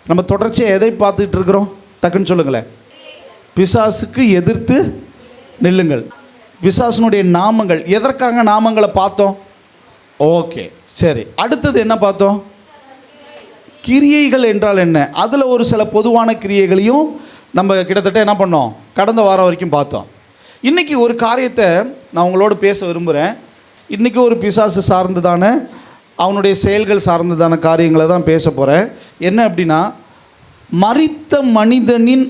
நம்ம தொடர்ச்சியாக எதை பார்த்துட்டு இருக்கிறோம்? டக்குன்னு சொல்லுங்களேன். பிசாசுக்கு எதிர்த்து நில்லுங்கள். பிசாசுனுடைய நாமங்கள். எதற்காக நாமங்களை பார்த்தோம்? ஓகே, சரி. அடுத்தது என்ன பார்த்தோம்? கிரியைகள் என்றால் என்ன? அதில் ஒரு சில பொதுவான கிரியைகளையும் நம்ம கிட்டத்தட்ட என்ன பண்ணோம், கடந்த வாரம் வரைக்கும் பார்த்தோம். இன்றைக்கி ஒரு காரியத்தை நான் உங்களோடு பேச விரும்புகிறேன். இன்றைக்கி ஒரு பிசாசு சார்ந்ததான, அவனுடைய செயல்கள் சார்ந்ததான காரியங்களை தான் பேச போகிறேன். என்ன அப்படின்னா, மரித்த மனிதனின்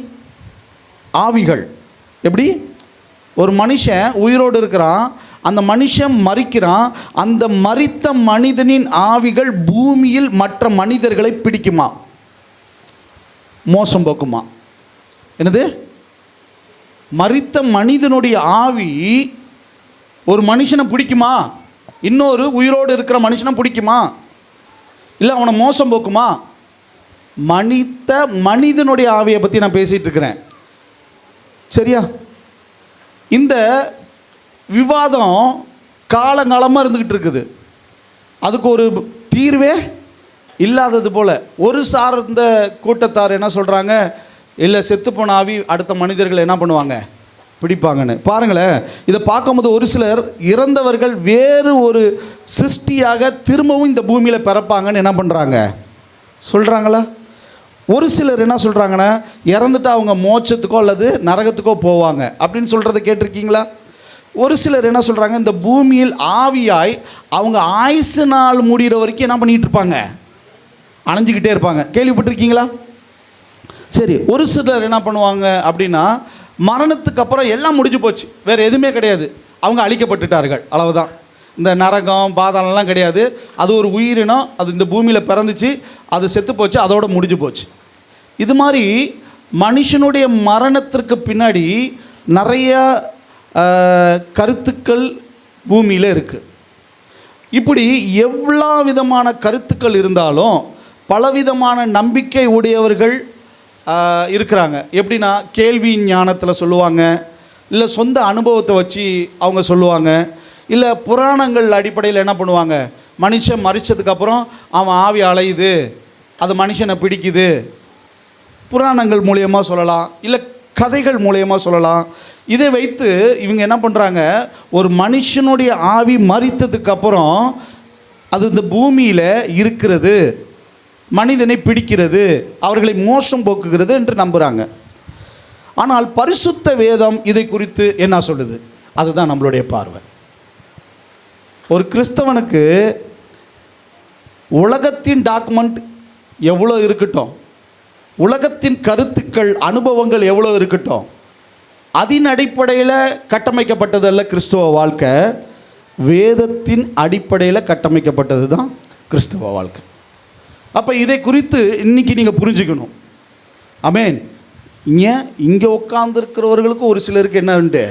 ஆவிகள். எப்படி ஒரு மனுஷன் உயிரோடு இருக்கிறான், அந்த மனுஷன் மரிக்கிறான், அந்த மரித்த மனிதனின் ஆவிகள் பூமியில் மற்ற மனிதர்களை பிடிக்குமா, மோசம் போக்குமா? என்னது? மரித்த மனிதனுடைய ஆவி ஒரு மனுஷனை பிடிக்குமா? இன்னொரு உயிரோடு இருக்கிற மனுஷனை பிடிக்குமா? இல்லை அவனை மோசம் போக்குமா? மனித மனிதனுடைய ஆவியை பற்றி நான் பேசிகிட்டு இருக்கிறேன். சரியா? இந்த விவாதம் காலங்காலமாக இருந்துக்கிட்டு இருக்குது. அதுக்கு ஒரு தீர்வே இல்லாதது போல் ஒரு சார்ந்த கூட்டத்தார் என்ன சொல்கிறாங்க, இல்லை செத்துப்போன ஆவி அடுத்த மனிதர்கள் என்ன பண்ணுவாங்க, பிடிப்பாங்கன்னு. பாருங்களேன், இதை பார்க்கும்போது ஒரு சிலர் இறந்தவர்கள் வேறு ஒரு சிருஷ்டியாக திரும்பவும் இந்த பூமியில் பிறப்பாங்கன்னு என்ன பண்ணுறாங்க, சொல்கிறாங்களா? ஒரு சிலர் என்ன சொல்கிறாங்கன்னா, இறந்துட்டு அவங்க மோட்சத்துக்கோ அல்லது நரகத்துக்கோ போவாங்க அப்படின்னு சொல்கிறத கேட்டிருக்கீங்களா? ஒரு சிலர் என்ன சொல்கிறாங்க, இந்த பூமியில் ஆவியாய் அவங்க ஆயுசு நாள் முடிகிற வரைக்கும் என்ன பண்ணிகிட்டு இருப்பாங்க, அணைஞ்சிக்கிட்டே இருப்பாங்க. கேள்விப்பட்டிருக்கீங்களா? சரி, ஒரு சிலர் என்ன பண்ணுவாங்க அப்படின்னா, மரணத்துக்கு அப்புறம் எல்லாம் முடிஞ்சு போச்சு, வேறு எதுவுமே கிடையாது, அவங்க அழிக்கப்பட்டுட்டார்கள், அளவுதான். இந்த நரகம் பாதாளம்லாம் கிடையாது. அது ஒரு உயிரினம், அது இந்த பூமியில் பிறந்துச்சு, அது செத்து போச்சு, அதோடு முடிஞ்சு போச்சு. இது மாதிரி மனுஷனுடைய மரணத்திற்கு பின்னாடி நிறைய கருத்துக்கள் பூமியில் இருக்குது. இப்படி எவ்வளோ விதமான கருத்துக்கள் இருந்தாலும் பலவிதமான நம்பிக்கை உடையவர்கள் இருக்கிறாங்க. எப்படின்னா, கேள்வி ஞானத்தில் சொல்லுவாங்க, இல்லை சொந்த அனுபவத்தை வச்சு அவங்க சொல்லுவாங்க, இல்லை புராணங்கள் அடிப்படையில் என்ன பண்ணுவாங்க, மனுஷன் மரித்ததுக்கப்புறம் அவன் ஆவி அலையுது, அது மனுஷனை பிடிக்குது, புராணங்கள் மூலியமாக சொல்லலாம், இல்லை கதைகள் மூலியமாக சொல்லலாம். இதை வைத்து இவங்க என்ன பண்ணுறாங்க, ஒரு மனுஷனுடைய ஆவி மரித்ததுக்கப்புறம் அது இந்த பூமியில் இருக்கிறது, மனிதனை பிடிக்கிறது, அவர்களை மோசம் போக்குகிறது என்று நம்புகிறாங்க. ஆனால் பரிசுத்த வேதம் இதை குறித்து என்ன சொல்லுது, அதுதான் நம்மளுடைய பார்வை. ஒரு கிறிஸ்தவனுக்கு உலகத்தின் டாக்குமெண்ட் எவ்வளோ இருக்கட்டும், உலகத்தின் கருத்துக்கள் அனுபவங்கள் எவ்வளோ இருக்கட்டும், அதன் அடிப்படையில் கட்டமைக்கப்பட்டதல்ல கிறிஸ்துவ வாழ்க்கை, வேதத்தின் அடிப்படையில் கட்டமைக்கப்பட்டது தான் கிறிஸ்துவ வாழ்க்கை. அப்போ இதை குறித்து இன்றைக்கி நீங்கள் புரிஞ்சுக்கணும். ஆமென். இங்கே உட்கார்ந்துருக்கிறவர்களுக்கு ஒரு சிலருக்கு என்ன உண்டு,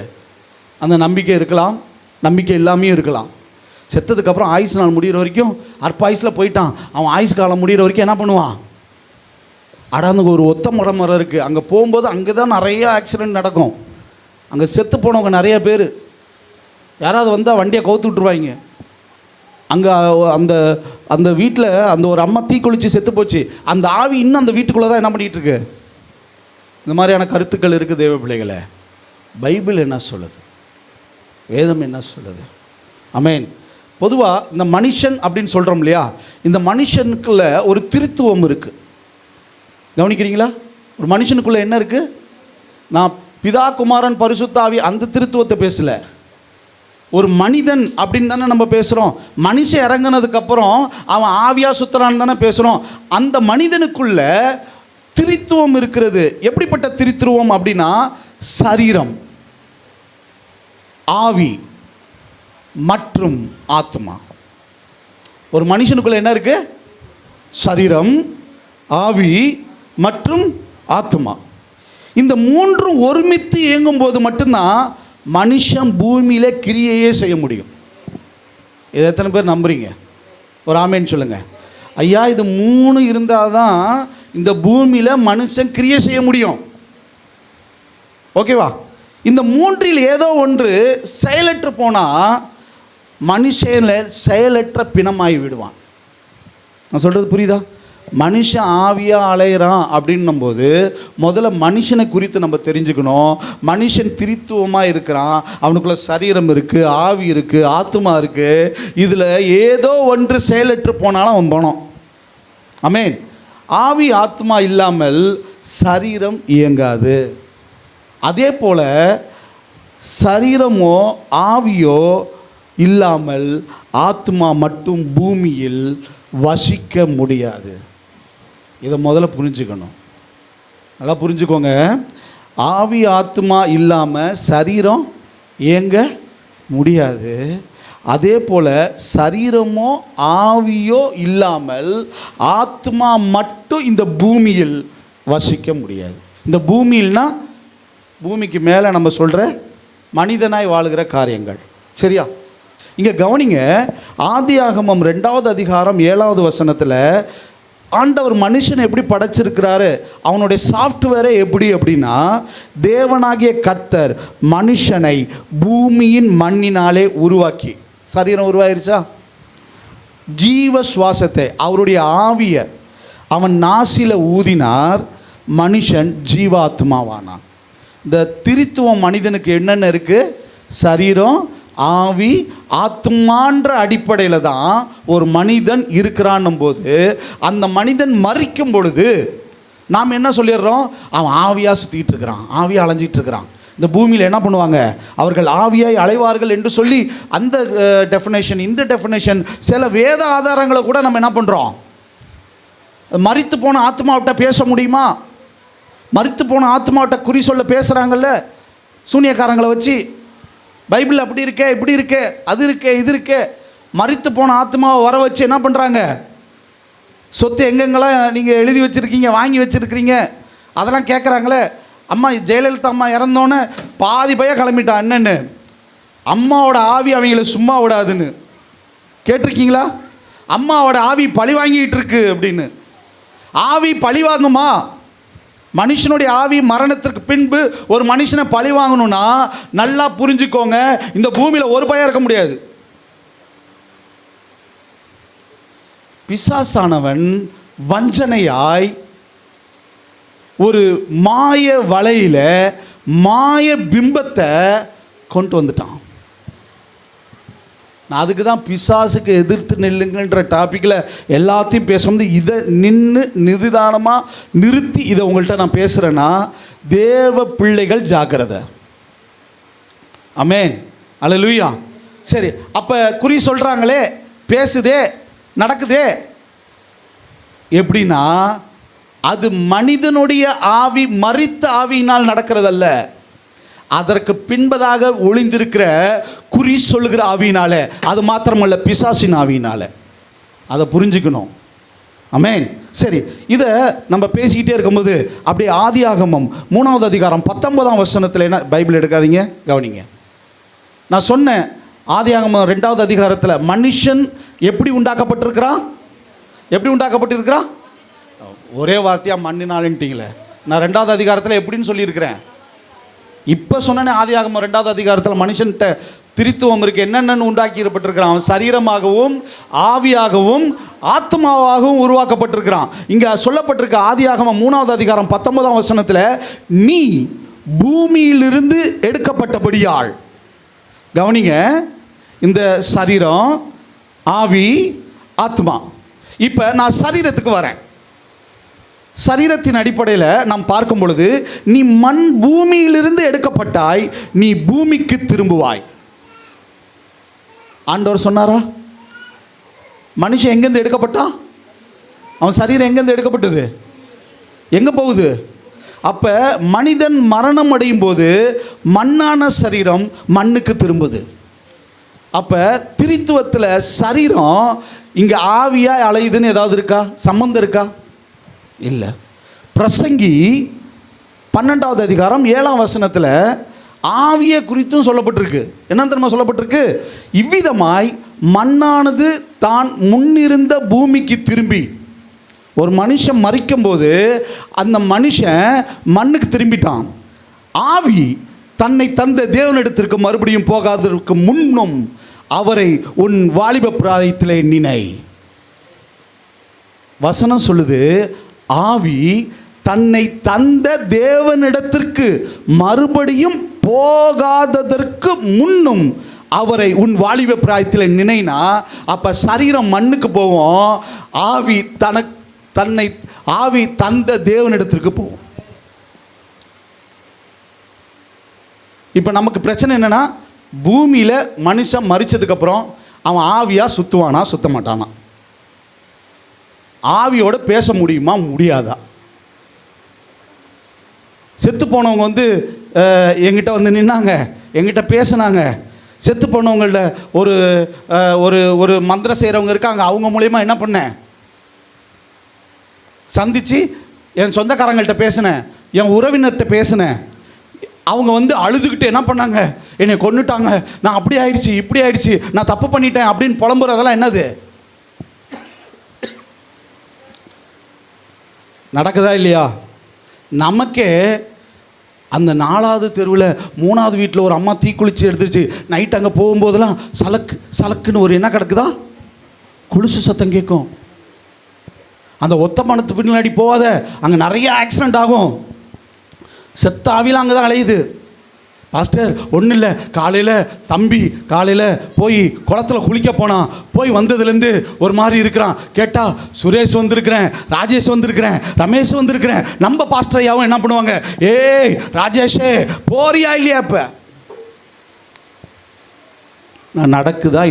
அந்த நம்பிக்கை இருக்கலாம், நம்பிக்கை இல்லாமையும் இருக்கலாம். செத்ததுக்கப்புறம் ஆயுசு நாள் முடிகிற வரைக்கும், அற்ப ஆயுசில் போயிட்டான், அவன் ஆயுசு காலம் முடிகிற வரைக்கும் என்ன பண்ணுவான், அடாந்து ஒரு ஒத்த மரம் இருக்குது, அங்கே போகும்போது அங்கே தான் நிறைய ஆக்சிடெண்ட் நடக்கும், அங்கே செத்து போனவங்க நிறைய பேர், யாராவது வந்தால் வண்டியை கவுத்து விட்ருவாங்க. அங்கே அந்த அந்த வீட்டில் அந்த ஒரு அம்மா தீக்குளிச்சு செத்து போச்சு, அந்த ஆவி இன்னும் அந்த வீட்டுக்குள்ளே தான் என்ன பண்ணிகிட்டு இருக்கு. இந்த மாதிரியான கருத்துக்கள் இருக்குது. தேவ பிள்ளைகளை, பைபிள் என்ன சொல்லுது, வேதம் என்ன சொல்லுது? ஆமென். பொதுவாக இந்த மனுஷன் அப்படின்னு சொல்கிறோம் இல்லையா, இந்த மனுஷனுக்குள்ள ஒரு திருத்துவம் இருக்குது. கவனிக்கிறீங்களா? ஒரு மனுஷனுக்குள்ளே என்ன இருக்குது? நான் பிதா குமாரன் பரிசுத்த ஆவி அந்த திருத்துவத்தை பேசலை, ஒரு மனிதன் அப்படின்னு தானே நம்ம பேசுகிறோம். மனுஷன் இறங்கினதுக்கப்புறம் அவன் ஆவியா சுத்தரான்னு தானே பேசுகிறோம். அந்த மனிதனுக்குள்ள திரித்துவம் இருக்கிறது. எப்படிப்பட்ட திரித்துவம் அப்படின்னா, சரீரம், ஆவி மற்றும் ஆத்மா. ஒரு மனுஷனுக்குள்ள என்ன இருக்கு? சரீரம், ஆவி மற்றும் ஆத்மா. இந்த மூன்றும் ஒருமித்து இயங்கும் போது மட்டும்தான் மனுஷன் பூமியில் கிரியையே செய்ய முடியும். இதை எத்தனை பேர் நம்புறீங்க? ஒரு ஆமேன்னு சொல்லுங்கள். ஐயா, இது மூணு இருந்தால் தான் இந்த பூமியில் மனுஷன் கிரியை செய்ய முடியும். ஓகேவா? இந்த மூன்றில் ஏதோ ஒன்று செயலற்று போனால் மனுஷன் செயலற்ற பிணமாகி விடுவான். நான் சொல்கிறது புரியுதா? மனுஷன் ஆவியாக அலையிறான் அப்படின்னும் போது முதல்ல மனுஷனை குறித்து நம்ம தெரிஞ்சுக்கணும். மனுஷன் திரித்துவமாக இருக்கிறான், அவனுக்குள்ள சரீரம் இருக்குது, ஆவி இருக்குது, ஆத்மா இருக்குது. இதில் ஏதோ ஒன்று செயலற்று போனாலும் அவன் போனோம். ஆமென். ஆவி ஆத்மா இல்லாமல் சரீரம் இயங்காது. அதே போல் சரீரமோ ஆவியோ இல்லாமல் ஆத்மா மட்டும் பூமியில் வசிக்க முடியாது. இதை முதல்ல புரிஞ்சுக்கணும். நல்லா புரிஞ்சுக்கோங்க. ஆவி ஆத்மா இல்லாமல் சரீரம் இயங்க முடியாது. அதே போல் சரீரமோ ஆவியோ இல்லாமல் ஆத்மா மட்டும் இந்த பூமியில் வசிக்க முடியாது. இந்த பூமியில்னா பூமிக்கு மேலே நம்ம சொல்கிற மனிதனாய் வாழுகிற காரியங்கள். சரியா? இங்கே கவனிங்க. ஆதியாகமம் 2வது அதிகாரம் 7வது வசனத்தில் ஆண்டவர் மனுஷனை எப்படி படைச்சிருக்கிறாரு, அவனுடைய சாஃப்ட்வேரை எப்படி அப்படின்னா, தேவனாகிய கர்த்தர் மனுஷனை பூமியின் மண்ணினாலே உருவாக்கி, சரீரம் உருவாயிருச்சா, ஜீவ சுவாசத்தை அவருடைய ஆவியை அவன் நாசியில் ஊதினார், மனுஷன் ஜீவாத்மாவானான். இந்த திரித்துவம் மனிதனுக்கு என்னென்ன இருக்குது? சரீரம், ஆவி, ஆத்மான்ற அடிப்படையில் தான் ஒரு மனிதன் இருக்கிறான்னும் போது, அந்த மனிதன் மரிக்கும் பொழுது நாம் என்ன சொல்லிடுறோம்? அவன் ஆவியாக சுற்றிட்டு இருக்கிறான், ஆவியாக அலைஞ்சிட்டு இருக்கிறான். இந்த பூமியில் என்ன பண்ணுவாங்க? அவர்கள் ஆவியாய் அலைவார்கள் என்று சொல்லி அந்த டெஃபினேஷன், இந்த டெஃபினேஷன், சில வேத ஆதாரங்களை கூட நம்ம என்ன பண்ணுறோம்? மரித்து போன ஆத்மாவிட்ட பேச முடியுமா? மரித்து போன ஆத்மாவிட்ட குறி சொல்ல பேசுகிறாங்கல்ல சூனியக்காரங்களை வச்சு. பைபிள் அப்படி இருக்கே, இப்படி இருக்கே, அது இருக்கே, இது இருக்கே. மரித்து போன ஆத்மாவை வர வச்சு என்ன பண்ணுறாங்க? சொத்து எங்கெங்கெல்லாம் நீங்கள் எழுதி வச்சுருக்கீங்க, வாங்கி வச்சுருக்கிறீங்க, அதெல்லாம் கேட்குறாங்களே. அம்மா ஜெயலலிதா அம்மா இறந்தோன்னே பாதி பைய கிளம்பிட்டான். என்னென்னு? அம்மாவோட ஆவி அவங்கள சும்மா விடாதுன்னு கேட்டிருக்கீங்களா? அம்மாவோட ஆவி பழி வாங்கிட்டு இருக்கு அப்படின்னு. ஆவி பழி வாங்குமா? மனுஷனுடைய ஆவி மரணத்திற்கு பின்பு ஒரு மனுஷனை பழி வாங்கணும்னா நல்லா புரிஞ்சுக்கோங்க, இந்த பூமியில் ஒரு பயம் இருக்க முடியாது. பிசாசானவன் வஞ்சனையாய் ஒரு மாய வலையில மாய பிம்பத்தை கொண்டு வந்துட்டான். நான் அதுக்கு தான் பிசாசுக்கு எதிர்த்து நில்லுங்கன்ற டாப்பிக்கில் எல்லாத்தையும் பேசும்போது இதை நிதானமாக நிறுத்தி இதை உங்கள்கிட்ட நான் பேசுகிறேன்னா, தேவ பிள்ளைகள் ஜாக்கிரதை. ஆமென், அல்லேலூயா. சரி, அப்போ குறி சொல்கிறாங்களே, பேசுதே, நடக்குதே, எப்படின்னா அது மனிதனுடைய ஆவி, மரித்த ஆவியினால் நடக்கிறதல்ல, அதற்கு பின்பதாக ஒளிந்திருக்கிற குறி சொல்லுகிற ஆவியினால, அது மாத்திரமல்ல பிசாசின் ஆவியினால. அதை புரிஞ்சுக்கணும். ஆமென். சரி, இதை நம்ம பேசிக்கிட்டே இருக்கும்போது அப்படியே ஆதியாகமம் 3வது அதிகாரம் 19ஆம் வசனத்தில் என்ன, பைபிள் எடுக்காதீங்க, கவனிங்க. நான் சொன்னேன் ஆதியாகமம் 2வது அதிகாரத்தில் மனுஷன் எப்படி உண்டாக்கப்பட்டிருக்கிறான், எப்படி உண்டாக்கப்பட்டிருக்கிறான்? ஒரே வார்த்தையாக மண்ணினாலுன்ட்டீங்களே. நான் 2வது அதிகாரத்தில் எப்படின்னு சொல்லியிருக்கிறேன். இப்போ சொன்னேன் ஆதியாகமம் 2வது அதிகாரத்தில் மனுஷன்கிட்ட திரித்துவம் இருக்குது, என்னென்னு உண்டாக்கிப்பட்டிருக்கிறான். அவன் சரீரமாகவும் ஆவியாகவும் ஆத்மாவாகவும் உருவாக்கப்பட்டிருக்கிறான். இங்கே சொல்லப்பட்டிருக்க ஆதியாகமம் 3வது அதிகாரம் 19ஆம் வசனத்தில், நீ பூமியிலிருந்து எடுக்கப்பட்டபடியால், கவனிங்க, இந்த சரீரம், ஆவி, ஆத்மா. இப்போ நான் சரீரத்துக்கு வரேன். சரீரத்தின் அடிப்படையில் நாம் பார்க்கும் பொழுது, நீ மண் பூமியிலிருந்து எடுக்கப்பட்டாய், நீ பூமிக்கு திரும்புவாய். ஆண்டவர் சொன்னாரா? மனுஷன் எங்கேருந்து எடுக்கப்பட்டான்? அவன் சரீரம் எங்கேருந்து எடுக்கப்பட்டது? எங்கே போகுது? அப்போ மனிதன் மரணம் அடையும் போது மண்ணான சரீரம் மண்ணுக்கு திரும்புது. அப்போ திரித்துவத்தில் சரீரம் இங்கே ஆவியாக அலையுதுன்னு ஏதாவது இருக்கா? சம்பந்தம் இருக்கா? இல்லை. பிரசங்கி 12வது அதிகாரம் 7ஆம் வசனத்தில் ஆவியை குறித்தும் சொல்லப்பட்டிருக்கு. என்ன தெரியுமா சொல்லப்பட்டிருக்கு? இவ்விதமாய் மண்ணானது தான் முன்னிருந்த பூமிக்கு திரும்பி, ஒரு மனுஷன் மரிக்கும்போது அந்த மனுஷன் மண்ணுக்கு திரும்பிட்டான். ஆவி தன்னை தந்த தேவனிடத்திற்கு மறுபடியும் போகாததற்கு முன்னும் அவரை உன் வாலிப பிராயத்திலே நினை. வசனம் சொல்லுது, ஆவி தன்னை தந்த தேவனிடத்திற்கு மறுபடியும் போகாததற்கு முன்னும் அவரை உன் வாலிப பிராயத்தில் நினைனா, அப்ப சரீரம் மண்ணுக்கு போவோம், ஆவி ஆவி தந்த தேவனிடத்திற்கு போவோம். இப்போ நமக்கு பிரச்சனை என்னன்னா, பூமியில் மனுஷன் மரிச்சதுக்கப்புறம் அவன் ஆவியா சுற்றுவானா சுத்த மாட்டானா? ஆவியோட பேச முடியுமா முடியாதா? செத்து போனவங்க எங்கிட்ட நின்னாங்க, எங்கிட்ட பேசினாங்க. செத்து போனவங்கள்ட்ட ஒரு ஒரு ஒரு மந்திரம் செய்கிறவங்க இருக்காங்க, அவங்க மூலயமா என்ன பண்ணேன், சந்தித்து என் சொந்தக்காரங்கள்ட்ட பேசினேன், என் உறவினர்கிட்ட பேசினேன். அவங்க அழுதுகிட்டு என்ன பண்ணாங்க, என்னை கொன்னுட்டாங்க, நான் அப்படி ஆயிடுச்சு இப்படி ஆயிடுச்சு, நான் தப்பு பண்ணிட்டேன் அப்படின்னு புலம்புறதெல்லாம் என்னது நடக்குதா இல்லையா? நமக்கே அந்த 4வது தெருவில் 3வது வீட்டில் ஒரு அம்மா தீக்குளிச்சு எடுத்துருச்சு, நைட் அங்கே போகும்போதெல்லாம் சலக்குன்னு ஒரு என்ன கிடக்குதா, கொலுசு சத்தம் கேட்கும். அந்த ஒத்த மனத்து பின்னாடி போகாத, அங்கே நிறைய ஆக்சிடெண்ட் ஆகும். செத்த ஆவிலாம் அங்கே தான் அலையுது. பாஸ்டர் ஒன்றும் இல்லை, காலையில் போய் குளத்தில் குளிக்க போனான், போய் வந்ததுலேருந்து ஒரு மாதிரி இருக்கிறான். கேட்டால் சுரேஷ் வந்திருக்கிறேன், ராஜேஷ் வந்திருக்கிறேன், ரமேஷ் வந்திருக்கிறேன். நம்ம பாஸ்டர் ஐயாவும் என்ன பண்ணுவாங்க, ஏய் ராஜேஷே போறியா இல்லையா? இப்போ நடக்குதா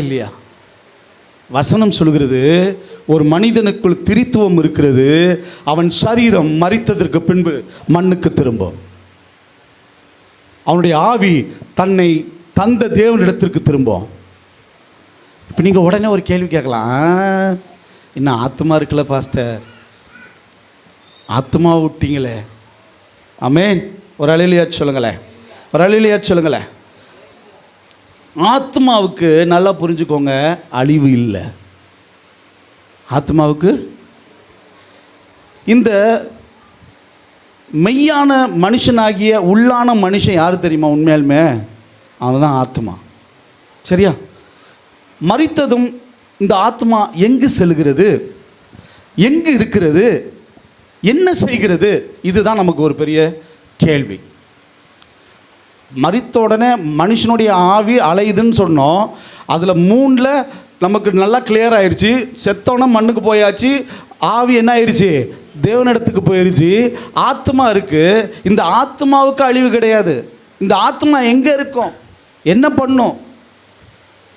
இல்லையா? வசனம் சொல்கிறது, ஒரு மனிதனுக்குள் திரித்துவம் இருக்கிறது, அவன் சரீரம் மரித்ததற்கு பின்பு மண்ணுக்கு திரும்பும். அவனுடைய ஆவி தன்னை தந்த தேவனிடத்திற்கு திரும்பும். இப்போ நீங்கள் உடனே ஒரு கேள்வி கேட்கலாம், இன்னும் ஆத்மா இருக்குல்ல பாஸ்டர், ஆத்மா விட்டீங்களே. ஆமென். ஒரு அல்லேலூயா சொல்லுங்களேன். ஆத்மாவுக்கு நல்லா புரிஞ்சுக்கோங்க, அழிவு இல்லை. ஆத்மாவுக்கு இந்த மெய்யான மனுஷனாகிய உள்ளான மனுஷன் யார் தெரியுமா? உண்மையாலுமே அவன் தான் ஆத்மா. சரியா? மரித்ததும் இந்த ஆத்மா எங்கு செல்கிறது, எங்கு இருக்கிறது, என்ன செய்கிறது? இதுதான் நமக்கு ஒரு பெரிய கேள்வி. மரித்த உடனே மனுஷனுடைய ஆவி அலையுதுன்னு சொன்னோம். அதில் 3ல் நமக்கு நல்லா கிளியர் ஆயிடுச்சு. செத்தோன்னா மண்ணுக்கு போயாச்சு, ஆவி என்ன ஆயிடுச்சு, தேவனிடத்துக்கு போயிடுச்சு. ஆத்மா இருக்குது. இந்த ஆத்மாவுக்கு அழிவு கிடையாது. இந்த ஆத்மா எங்கே இருக்கும், என்ன பண்ணும்,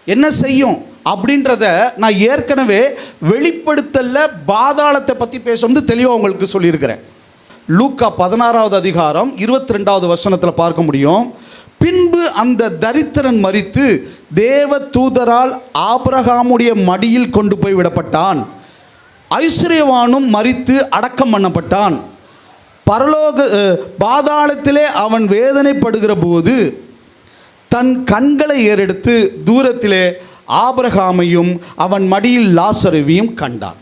என்ன செய்யும் அப்படின்றத நான் ஏற்கனவே வெளிப்படுத்தல பாதாளத்தை பற்றி பேசும்போது தெளிவாக உங்களுக்கு சொல்லியிருக்கிறேன். லூக்கா 16வது அதிகாரம் 22வது வசனத்தில் பார்க்க முடியும். பின்பு அந்த தரித்திரன் மரித்து தேவ தூதரால் ஆபிரகாமுடைய மடியில் கொண்டு போய் விடப்பட்டான். ஐஸ்வர்யவானும் மரித்து அடக்கம் பண்ணப்பட்டான். பாதாளத்திலே அவன் வேதனைப்படுகிற போது தன் கண்களை ஏறெடுத்து தூரத்திலே ஆபிரகாமையும் அவன் மடியில் லாசருவையும் கண்டான்.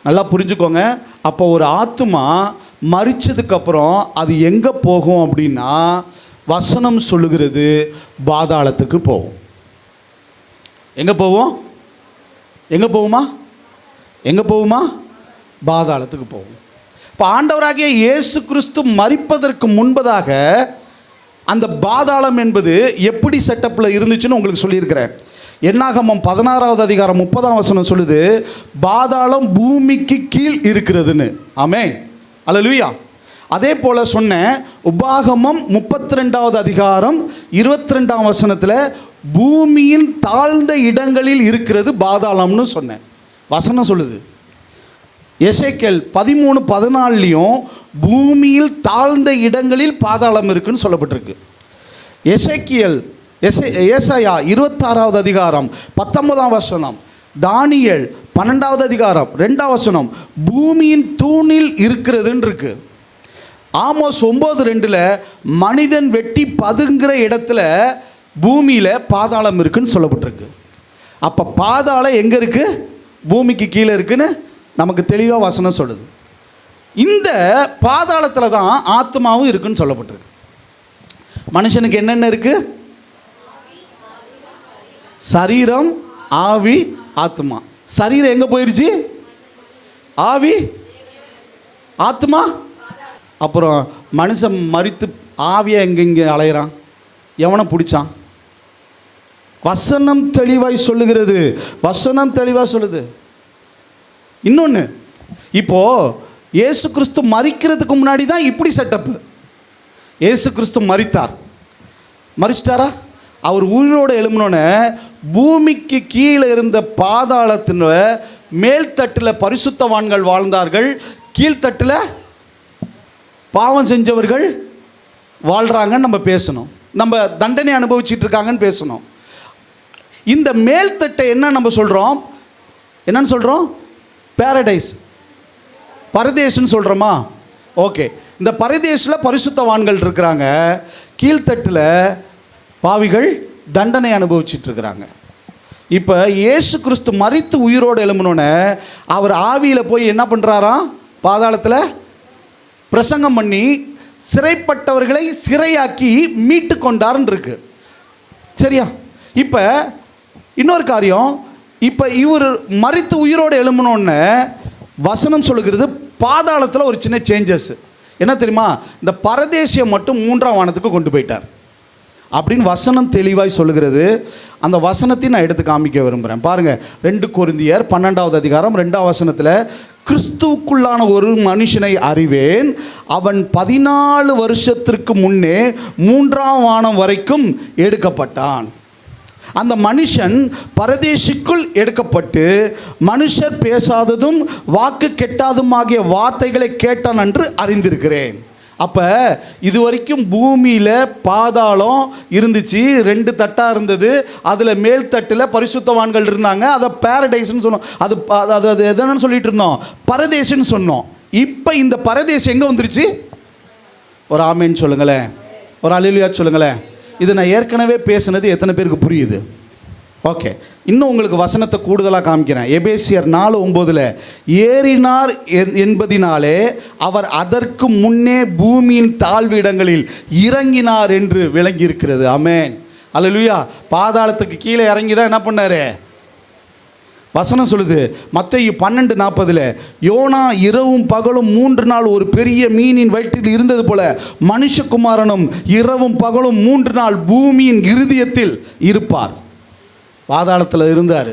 நல்லா புரிஞ்சுக்கோங்க. அப்போ ஒரு ஆத்மா மரிச்சதுக்கப்புறம் அது எங்கே போகும் அப்படின்னா, வசனம் சொல்லுகிறது பாதாளத்துக்கு போகும். எங்கே போகுமா? பாதாளத்துக்கு போகும். இப்போ ஆண்டவராகிய இயேசு கிறிஸ்து மரிப்பதற்கு முன்பதாக அந்த பாதாளம் என்பது எப்படி செட்டப்பில் இருந்துச்சுன்னு உங்களுக்கு சொல்லியிருக்கிறேன். என்னாகமம் 16வது அதிகாரம் 30ஆம் வசனம் சொல்லுது, பாதாளம் பூமிக்கு கீழ் இருக்கிறதுன்னு. ஆமென், அல்லேலூயா. அதே போல் சொன்னேன், உபாகமம் 32வது அதிகாரம் 22ஆம் வசனத்தில் பூமியின் தாழ்ந்த இடங்களில் இருக்கிறது பாதாளம்னு சொன்னேன். வசனம் சொல்லுது. எசேக்கியேல் 13:14 பூமியில் தாழ்ந்த இடங்களில் பாதாளம் இருக்குன்னு சொல்லப்பட்டிருக்கு. ஏசாயா 26வது அதிகாரம் 19ஆம் வசனம், தானியேல் 12வது அதிகாரம் 2ஆம் வசனம் பூமியின் தூணில் இருக்கிறதுன்னு இருக்கு. ஆமோஸ் 9:2 மனிதன் வெட்டி பதுங்குற இடத்துல பூமியில் பாதாளம் இருக்குன்னு சொல்லப்பட்டிருக்கு. அப்போ பாதாளம் எங்கே இருக்குது? பூமிக்கு கீழே இருக்குன்னு நமக்கு தெளிவாக வசனம் சொல்லுது. இந்த பாதாளத்தில் தான் ஆத்மாவும் இருக்குன்னு சொல்லப்பட்டிருக்கு. மனுஷனுக்கு என்னென்ன இருக்குது? சரீரம், ஆவி, ஆத்மா. சரீரம் எங்கே போயிடுச்சு? ஆவி, ஆத்மா. அப்புறம் மனுஷன் மரித்து ஆவியை எங்கெங்கே அலையிறான்? எவனை பிடிச்சான்? வசனம் தெளிவாய் சொல்லுகிறது. வசனம் தெளிவாக சொல்லுது. இன்னொன்று, இப்போது இயேசு கிறிஸ்து மரிக்கிறதுக்கு முன்னாடி தான் இப்படி செட்டப்பு. இயேசு கிறிஸ்து மரிச்சிட்டாரா? அவர் உயிரோடு எழும்பினோன்னே பூமிக்கு கீழே இருந்த பாதாளத்தின் மேல்தட்டில் பரிசுத்தவான்கள் வாழ்ந்தார்கள், கீழ்த்தட்டில் பாவம் செஞ்சவர்கள் வாழ்கிறாங்கன்னு நம்ம பேசணும். நம்ம தண்டனை அனுபவிச்சுட்டு இருக்காங்கன்னு பேசணும். இந்த மேல்தட்டை என்ன நம்ம சொல்கிறோம்? என்னன்னு சொல்கிறோம்? பேரடைஸ், பரதேசுன்னு சொல்கிறோமா? ஓகே, இந்த பரதேசில் பரிசுத்தவான்கள் இருக்கிறாங்க, கீழ்த்தட்டில் பாவிகள் தண்டனை அனுபவிச்சுட்ருக்கிறாங்க. இப்போ இயேசு கிறிஸ்து மரித்து உயிரோடு எழும்பினோன்னே அவர் ஆவியில் போய் என்ன பண்ணுறாராம்? பாதாளத்தில் பிரசங்கம் பண்ணி சிறைப்பட்டவர்களை சிறையாக்கி மீட்டு கொண்டார்ன்னு இருக்கு. சரியா? இப்போ இன்னொரு காரியம், இப்போ இவர் மரித்து உயிரோடு எழும்பினோன்னு வசனம் சொல்லுகிறது பாதாளத்தில் ஒரு சின்ன சேஞ்சஸ். என்ன தெரியுமா? இந்த பரதேசியை மட்டும் 3ஆம் வானத்துக்கு கொண்டு போயிட்டார் அப்படின்னு வசனம் தெளிவாய் சொல்லுகிறது. அந்த வசனத்தை நான் எடுத்து காமிக்க விரும்புகிறேன். பாருங்கள், 2 கொரிந்தியர் 12வது அதிகாரம் 2ஆம் வசனத்தில், கிறிஸ்துவுக்குள்ளான ஒரு மனுஷனை அறிவேன், அவன் 14 வருஷத்திற்கு முன்னே 3ஆம் வானம் வரைக்கும் எடுக்கப்பட்டான். அந்த மனுஷன் பரதேசிக்குள் எடுக்கப்பட்டு மனுஷர் பேசாததும் வாக்கு கெட்டாதுமாகிய வார்த்தைகளை கேட்டான் என்று அறிந்திருக்கிறேன். அப்போ இது வரைக்கும் பூமியில் பாதாளம் இருந்துச்சு, 2 தட்டாக இருந்தது. அதில் மேல் தட்டில் பரிசுத்தவான்கள் இருந்தாங்க, அதை பேரடைஸ்ன்னு சொன்னோம். அது எதுன்னு சொல்லிட்டு இருந்தோம்? பரதேசன்னு சொன்னோம். இப்போ இந்த பரதேசம் எங்கே வந்துருச்சு? ஒரு ஆமேன்னு சொல்லுங்களேன், ஒரு அல்லேலூயா சொல்லுங்களேன். இது நான் ஏற்கனவே பேசுனது எத்தனை பேருக்கு புரியுது? ஓகே, இன்னும் உங்களுக்கு வசனத்தை கூடுதலாக காமிக்கிறேன். எபேசியர் 4:9, ஏறினார் என்பதினாலே அவர் அதற்கு முன்னே பூமியின் தாழ்விடங்களில் இறங்கினார் என்று விளங்கி இருக்கிறது. ஆமென், அல்லேலூயா. பாதாளத்துக்கு கீழே இறங்கி தான் என்ன பண்ணாரு? வசனம் சொல்லுது மத்தேயு 12:40, யோனா இரவும் பகலும் 3 நாள் ஒரு பெரிய மீனின் வயிற்றில் இருந்தது போல மனுஷகுமாரனும் இரவும் பகலும் 3 நாள் பூமியின் இருதயத்தில் இருப்பார். பாதாளத்தில் இருந்தார்.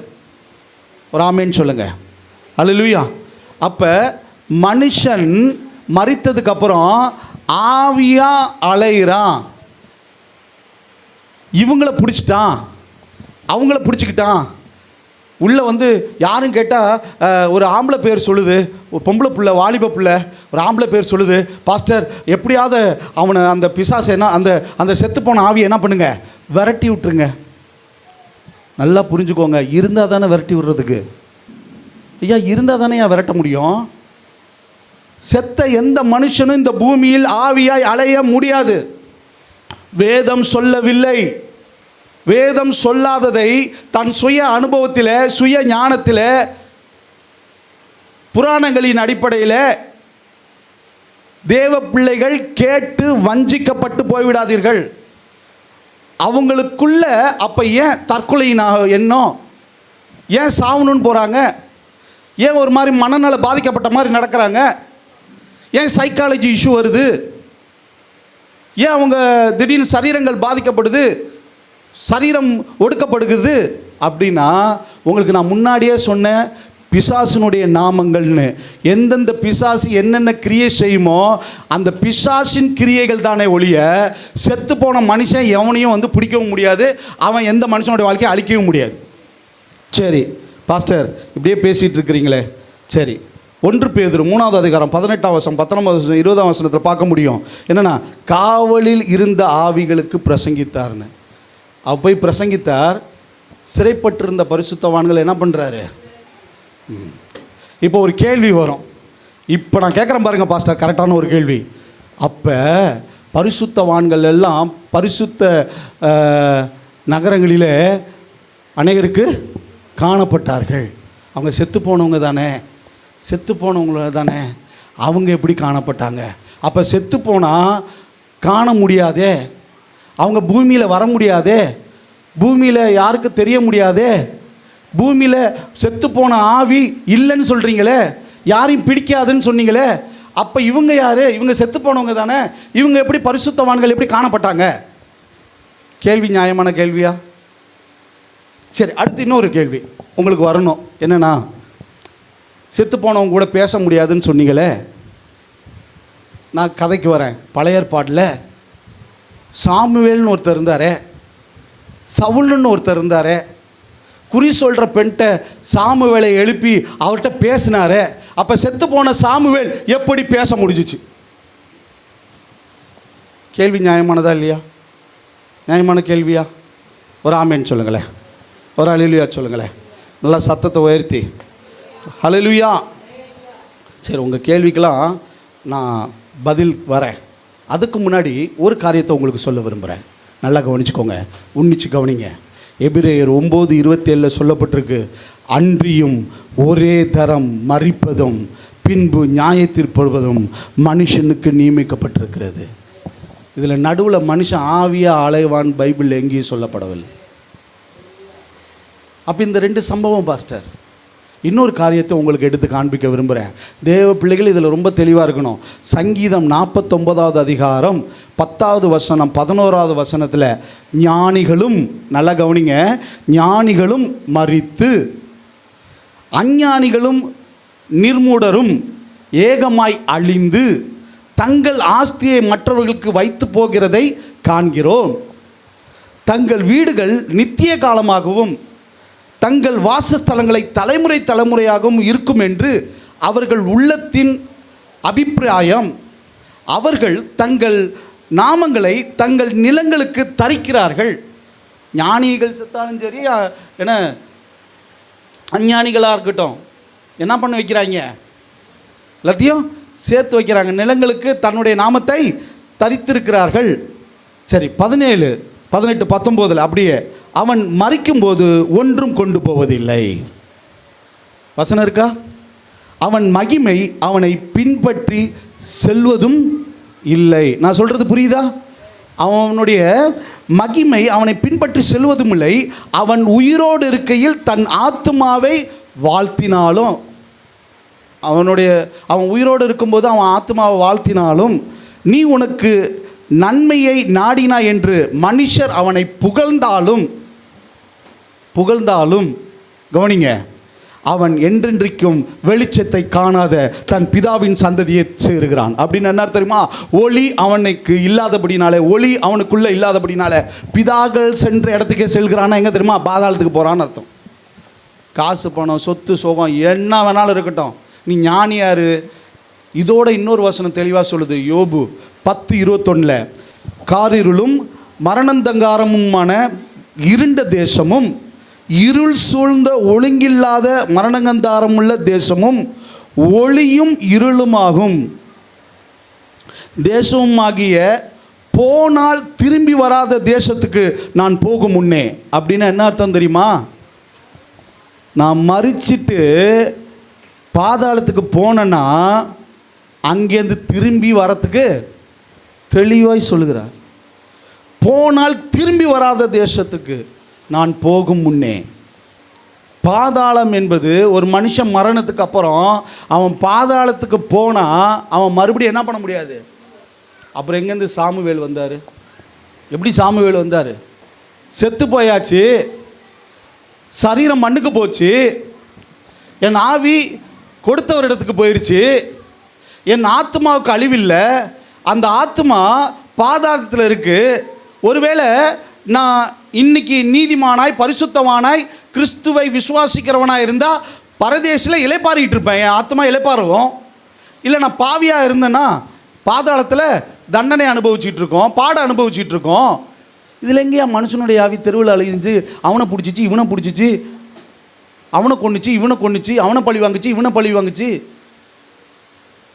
ஒரு ஆமேன்னு சொல்லுங்க, அல்லேலூயா. அப்போ மனுஷன் மரித்ததுக்கு அப்புறம் ஆவியா அலையிறான். இவங்கள பிடிச்சிட்டான், அவங்கள பிடிச்சிக்கிட்டான். உள்ளே வந்து யாரும் கேட்டால் ஒரு ஆம்பளை பேர் சொல்லுது, ஒரு பொம்பளை பிள்ளை, வாலிப பிள்ளை, ஒரு ஆம்பளை பேர் சொல்லுது, பாஸ்டர் எப்படியாவது அவனை அந்த பிசாசை என்ன அந்த செத்து போன ஆவியை என்ன பண்ணுங்க, விரட்டி விட்டுருங்க. நல்லா புரிஞ்சுக்கோங்க, இருந்தால் தானே விரட்டி விடுறதுக்கு. ஐயா, இருந்தால் தானே ஏன் விரட்ட முடியும்? செத்த எந்த மனுஷனும் இந்த பூமியில் ஆவியாய் அலைய முடியாது. வேதம் சொல்லவில்லை. வேதம் சொல்லாததை தன் சுய அனுபவத்தில், சுய ஞானத்தில், புராணங்களின் அடிப்படையில் தேவ பிள்ளைகள் கேட்டு வஞ்சிக்கப்பட்டு போய்விடாதீர்கள். அவங்களுக்குள்ள அப்போ ஏன் தற்கொலையின் எண்ணம், ஏன் சாவணுன்னு போகிறாங்க, ஏன் ஒரு மாதிரி மனநல பாதிக்கப்பட்ட மாதிரி நடக்கிறாங்க, ஏன் சைக்காலஜி இஷ்யூ வருது, ஏன் அவங்க திடீர்னு சரீரங்கள் பாதிக்கப்படுது, சரீரம் ஒடுக்கப்படுகிறது அப்படின்னா, உங்களுக்கு நான் முன்னாடியே சொன்னேன் பிசாசினுடைய நாமங்கள்னு. எந்தெந்த பிசாசு என்னென்ன கிரியை செய்யுமோ அந்த பிசாசின் கிரியைகள் தானே ஒழிய செத்து போன மனுஷன் எவனையும் வந்து பிடிக்கவும் முடியாது, அவன் எந்த மனுஷனுடைய வாழ்க்கையை அழிக்கவும் முடியாது. சரி பாஸ்டர், இப்படியே பேசிகிட்டு இருக்கிறீங்களே. சரி, 1 பேதுரு 3வது அதிகாரம் 18ஆம் வசனம் 19 வசனம் 20ஆம் வசனத்தில் பார்க்க முடியும். என்னென்னா, காவலில் இருந்த ஆவிகளுக்கு பிரசங்கித்தார்னு. அவ போய் பிரசங்கித்தார். சிறைப்பட்டிருந்த பரிசுத்தவான்கள் என்ன பண்ணுறாரு? இப்போ ஒரு கேள்வி வரும். இப்போ நான் கேட்குறேன் பாருங்கள் பாஸ்டர், கரெக்டான ஒரு கேள்வி. அப்போ பரிசுத்தவான்கள் எல்லாம் பரிசுத்த நகரங்களிலே அநேகருக்கு காணப்பட்டார்கள். அவங்க செத்து போனவங்க தானே, செத்து போனவங்கள தானே, அவங்க எப்படி காணப்பட்டாங்க? அப்போ செத்து போனால் காண முடியாதே, அவங்க பூமியில் வர முடியாதே, பூமியில் யாருக்கு தெரிய முடியாதே, பூமியில் செத்து போன ஆவி இல்லைன்னு சொல்கிறீங்களே, யாரையும் பிடிக்காதுன்னு சொன்னீங்களே, அப்போ இவங்க யார்? இவங்க செத்து போனவங்க தானே. இவங்க எப்படி பரிசுத்தவான்கள் எப்படி காணப்பட்டாங்க? கேள்வி நியாயமான கேள்வியா? சரி, அடுத்து இன்னொரு கேள்வி உங்களுக்கு வரணும். என்னென்னா, செத்து போனவங்க கூட பேச முடியாதுன்னு சொன்னீங்களே, நான் கதைக்கு வரேன். பழைய ஏற்பாட்டில் சாமுவேல்னு ஒருத்தர் இருந்தாரே, சவுல்னு ஒருத்தர் இருந்தாரே, குறி சொல்கிற பெண்கிட்ட சாமுவேலை எழுப்பி அவர்கிட்ட பேசினாரே, அப்போ செத்து போன சாமுவேல் எப்படி பேச முடிஞ்சிச்சு? கேள்வி நியாயமானதா இல்லையா? நியாயமான கேள்வியா? ஒரு ஆமேன்னு சொல்லுங்களேன், ஒரு ஹல்லேலூயா சொல்லுங்களேன், நல்லா சத்தத்தை உயர்த்தி ஹல்லேலூயா. சரி, உங்கள் கேள்விக்கெல்லாம் நான் பதில் வரேன். அதுக்கு முன்னாடி ஒரு காரியத்தை உங்களுக்கு சொல்ல விரும்புகிறேன். நல்லா கவனிச்சுக்கோங்க, உன்னிச்சு கவனிங்க. எபிரேயர் 9:27 சொல்லப்பட்டிருக்கு, அன்றியும் ஒரே தரம் மரிப்பதும் பின்பு நியாயத்தீர்ப்பதும் மனுஷனுக்கு நியமிக்கப்பட்டிருக்கிறது. இதில் நடுவில் மனுஷன் ஆவியாக அலைவான் பைபிளில் எங்கேயும் சொல்லப்படவில்லை. அப்போ இந்த 2 சம்பவம் பாஸ்டர். இன்னொரு காரியத்தை உங்களுக்கு எடுத்து காண்பிக்க விரும்புகிறேன். தேவ பிள்ளைகள் இதில் ரொம்ப தெளிவாக இருக்கணும். சங்கீதம் 49வது அதிகாரம் 10வது வசனம் 11வது வசனத்தில் ஞானிகளும், நல்லா கவனிங்க, ஞானிகளும் மரித்து அஞ்ஞானிகளும் நிர்மூடரும் ஏகமாய் அழிந்து தங்கள் ஆஸ்தியை மற்றவர்களுக்கு வைத்து போகிறதை காண்கிறோம். தங்கள் வீடுகள் நித்திய காலமாகவும் தங்கள் வாசஸ்தலங்களை தலைமுறை தலைமுறையாகவும் இருக்கும் என்று அவர்கள் உள்ளத்தின் அபிப்பிராயம். அவர்கள் தங்கள் நாமங்களை தங்கள் நிலங்களுக்கு தரிக்கிறார்கள். ஞானிகள் செத்தாலும் சரி, என்ன அஞ்ஞானிகளாக இருக்கட்டும், என்ன பண்ண வைக்கிறாங்க? எல்லாத்தையும் சேர்த்து வைக்கிறாங்க. நிலங்களுக்கு தன்னுடைய நாமத்தை தரித்திருக்கிறார்கள். சரி, 17, 18, 19 அப்படியே அவன் மரிக்கும்போது ஒன்றும் கொண்டு போவதில்லை. வசனம் இருக்கா? அவன் மகிமை அவனை பின்பற்றி செல்வதும் இல்லை. நான் சொல்கிறது புரியுதா? அவனுடைய மகிமை அவனை பின்பற்றி செல்வதும் இல்லை. அவன் உயிரோடு இருக்கையில் தன் ஆத்துமாவை வாழ்த்தினாலும், அவன் உயிரோடு இருக்கும்போது அவன் ஆத்துமாவை வாழ்த்தினாலும், நீ உனக்கு நன்மையை நாடினா என்று மனுஷர் அவனை புகழ்ந்தாலும் கவனிங்க, அவன் என்றென்றைக்கும் வெளிச்சத்தை காணாத தன் பிதாவின் சந்ததியை சேருகிறான். அப்படின்னு என்ன தெரியுமா? ஒளி அவனுக்கு இல்லாதபடினாலே, ஒளி அவனுக்குள்ளே இல்லாதபடினால பிதாக்கள் சென்ற இடத்துக்கே செல்கிறான்னா எங்கே தெரியுமா? பாதாளத்துக்கு போகிறான்னு அர்த்தம். காசு பணம் சொத்து சோகம் என்ன வேணாலும் இருக்கட்டும், நீ ஞானியாரு. இதோட இன்னொரு வசனம் தெளிவாக சொல்லுது. யோபு 10:21 காரிருளும் மரணந்தங்காரமுமான இருண்ட தேசமும் இருள் சூழ்ந்த ஒழுங்கில்லாத மரணங்கந்தாரமுள்ள தேசமும் ஒளியும் இருளுமாகும் தேசமுமாகிய போனால் திரும்பி வராத தேசத்துக்கு நான் போகும் முன்னே. அப்படின்னு என்ன அர்த்தம் தெரியுமா? நான் மரிச்சிட்டு பாதாளத்துக்கு போனேன்னா அங்கேருந்து திரும்பி வரத்துக்கு தெளிவாய் சொல்லுகிறார். போனால் திரும்பி வராத தேசத்துக்கு நான் போகும் முன்னே. பாதாளம் என்பது ஒரு மனுஷன் மரணத்துக்கு அப்புறம் அவன் பாதாளத்துக்கு போனால் அவன் மறுபடியும் என்ன பண்ண முடியாது. அப்புறம் எங்கேருந்து சாமுவேல் வந்தார்? எப்படி சாமுவேல் வந்தார்? செத்து போயாச்சு, சரீரம் மண்ணுக்கு போச்சு, என் ஆவி கொடுத்தவர் இடத்துக்கு போயிடுச்சு, என் ஆத்மாவுக்கு அழிவில்லை, அந்த ஆத்மா பாதாளத்தில் இருக்குது. ஒருவேளை நான் இன்னைக்கு நீதிமானாய் பரிசுத்தவானாய் கிறிஸ்துவை விசுவாசிக்கிறவனாக இருந்தால் பரதேசில் இலைப்பாரிட்டு இருப்பேன், என் ஆத்மா இலைப்பாருவோம். இல்லை நான் பாவியாக இருந்தேன்னா பாதாளத்தில் தண்டனை அனுபவிச்சுட்டு இருக்கோம், பாட அனுபவிச்சுட்டு இருக்கோம். இதில் எங்கேயா மனுஷனுடைய ஆவி தெருவில் அழிஞ்சு அவனை பிடிச்சிச்சு இவனை பிடிச்சிச்சு, அவனை கொன்னுச்சு இவனை கொன்னுச்சு, அவனை பழி வாங்குச்சு இவனை பழி வாங்குச்சு.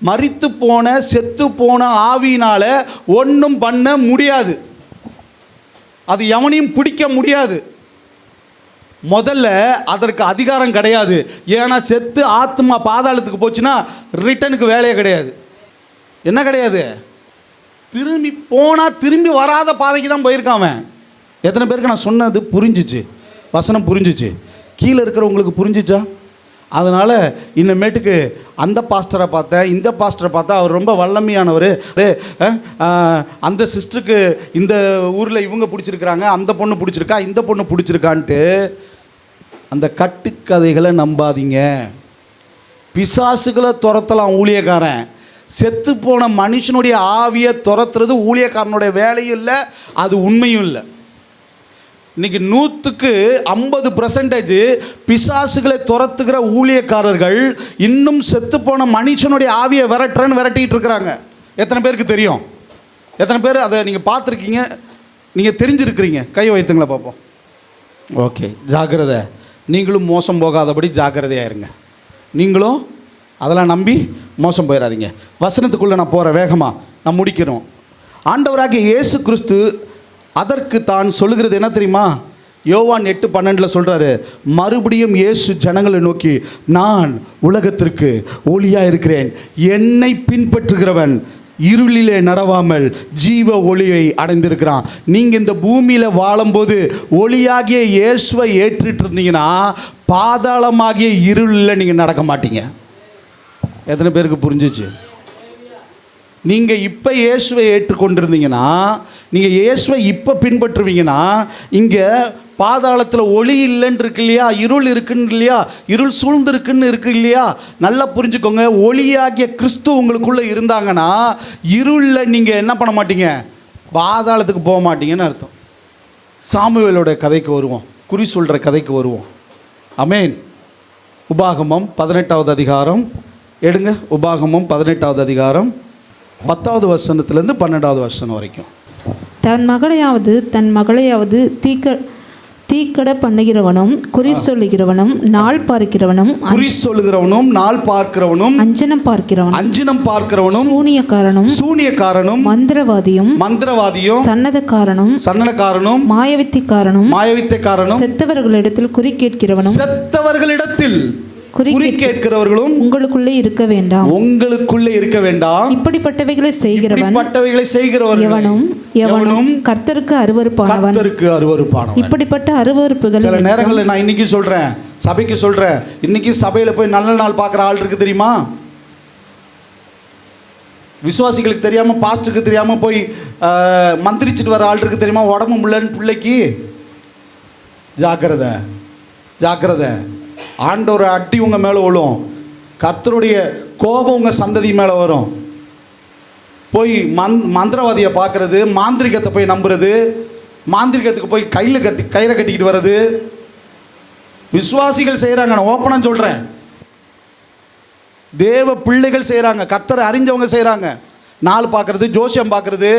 மரித்து போன செத்து போன ஆவியினால ஒன்றும் பண்ண முடியாது. அது எவனையும் பிடிக்க முடியாது. முதல்ல அதற்கு அதிகாரம் கிடையாது. ஏன்னா செத்து ஆத்மா பாதாளத்துக்கு போச்சுன்னா ரிட்டனுக்கு வேலையே கிடையாது. என்ன கிடையாது? திரும்பி போனால் திரும்பி வராத பாதைக்கு தான் போயிருக்கான் அவன். எத்தனை பேருக்கு நான் சொன்னது புரிஞ்சிச்சு? வசனம் புரிஞ்சிச்சு? கீழே இருக்கிறவங்களுக்கு புரிஞ்சிச்சா? அதனால் இன்னமேட்டுக்கு அந்த பாஸ்டரை பார்த்தேன், இந்த பாஸ்டரை பார்த்தா அவர் ரொம்ப வல்லமையானவர், அந்த சிஸ்டருக்கு இந்த ஊரில் இவங்க பிடிச்சிருக்கிறாங்க, அந்த பொண்ணு பிடிச்சிருக்கா, இந்த பொண்ணு பிடிச்சிருக்கான்ட்டு அந்த கட்டுக்கதைகளை நம்பாதீங்க. பிசாசுகளை துரத்தலாம் ஊழியக்காரன், செத்து போன மனுஷனுடைய ஆவியை துரத்துறது ஊழியக்காரனுடைய வேலையும் இல்லை, அது உண்மையும் இல்லை. இன்னைக்கு 100க்கு 50% பிசாசுகளை துரத்துகிற ஊழியக்காரர்கள் இன்னும் செத்துப்போன மனுஷனுடைய ஆவியை விரட்டிட்டு இருக்கிறாங்க. எத்தனை பேருக்கு தெரியும்? எத்தனை பேர் அதை நீங்கள் பார்த்துருக்கீங்க, நீங்கள் தெரிஞ்சிருக்கிறீங்க? கை வைத்துங்களா பார்ப்போம். ஓகே, ஜாக்கிரதை. நீங்களும் மோசம் போகாதபடி ஜாக்கிரதையாக இருங்க. நீங்களும் அதெல்லாம் நம்பி மோசம் போயிடாதீங்க. வசனத்துக்குள்ளே நான் போகிறேன், வேகமாக நான் முடிக்கணும். ஆண்டவராகிய இயேசு கிறிஸ்து அதற்கு தான் சொல்லுகிறது என்ன தெரியுமா? யோவான் 8:12 சொல்கிறாரு, மறுபடியும் இயேசு ஜனங்களை நோக்கி, நான் உலகத்திற்கு ஒளியாக இருக்கிறேன், என்னை பின்பற்றுகிறவன் இருளிலே நடவாமல் ஜீவ ஒளியை அடைந்திருக்கிறான். நீங்கள் இந்த பூமியில் வாழும்போது ஒளியாகிய இயேசுவை ஏற்றிட்டு இருந்தீங்கன்னா பாதாளமாகிய இருளில் நீங்கள் நடக்க மாட்டீங்க. எத்தனை பேருக்கு புரிஞ்சிச்சு? நீங்கள் இப்போ இயேசுவை ஏற்றுக்கொண்டிருந்தீங்கன்னா, நீங்கள் இயேசுவை இப்போ பின்பற்றுவீங்கன்னா, இங்கே பாதாளத்தில் ஒளி இல்லைன்னு இருக்கு இல்லையா, இருள் இருக்குன்னு இல்லையா, இருள் சூழ்ந்துருக்குன்னு இருக்கு இல்லையா. நல்லா புரிஞ்சுக்கோங்க, ஒளியாகிய கிறிஸ்து உங்களுக்குள்ளே இருந்தாங்கன்னா இருளில் நீங்கள் என்ன பண்ண மாட்டீங்க, பாதாளத்துக்கு போக மாட்டீங்கன்னு அர்த்தம். சாமுவேலோட கதைக்கு வருவோம், குறி சொல்கிற கதைக்கு வருவோம். ஆமென். உபாகமம் 18வது அதிகாரம் எடுங்க. உபாகமம் 18வது அதிகாரம் 10வது வசனத்திலேருந்து 12வது வசனம் வரைக்கும். தன் மகளையாவது தீக்கட பண்ணுகிறவனும், குறி சொல்லுகிறவனும், நாள் பார்க்கிறவனும், அஞ்சனம் பார்க்கிறவனும், சூனியக்காரனும், மந்திரவாதியும், சன்னதக்காரனும், மாயவித்தைக்காரனும், செத்தவர்களிடத்தில் குறி கேட்கிறவனும், குறி கேட்கிறவர்களும் உங்களுக்குள்ளே இருக்க வேண்டாம். இப்படிப்பட்டவைகளை செய்கிறவன் எவனும் கர்த்தருக்கு அருவருப்பானவன். இப்படிப்பட்ட அருவருப்புகள் சில நேரங்களில் நான் இன்னைக்கு சொல்றேன், சபைக்கு சொல்றேன், இன்னைக்கு சபையில் போய் நல்ல நாள் பார்க்குற ஆள் இருக்கு தெரியுமா? விசுவாசிகளுக்கு தெரியாம, பாஸ்டருக்கு தெரியாம போய் மந்திரிச்சிட்டு வர ஆள் இருக்கு தெரியுமா? உடம்பு முள்ளன்னு பிள்ளைக்கு. ஜாக்கிரதை. ஆண்டவர் அடி உங்கள் மேலே விழும், கர்த்தருடைய கோபம் உங்கள் சந்ததி மேலே வரும். போய் மந்திரவாதியை பார்க்குறது, மாந்திரிகத்தை போய் நம்புறது, மாந்திரிகத்துக்கு போய் கயிறை கட்டிக்கிட்டு வர்றது விசுவாசிகள் செய்கிறாங்க. நான் ஓப்பனாக சொல்கிறேன், தேவ பிள்ளைகள் செய்கிறாங்க, கர்த்தரை அறிஞ்சவங்க செய்கிறாங்க. நாள் பார்க்குறது, ஜோசியம் பார்க்குறது,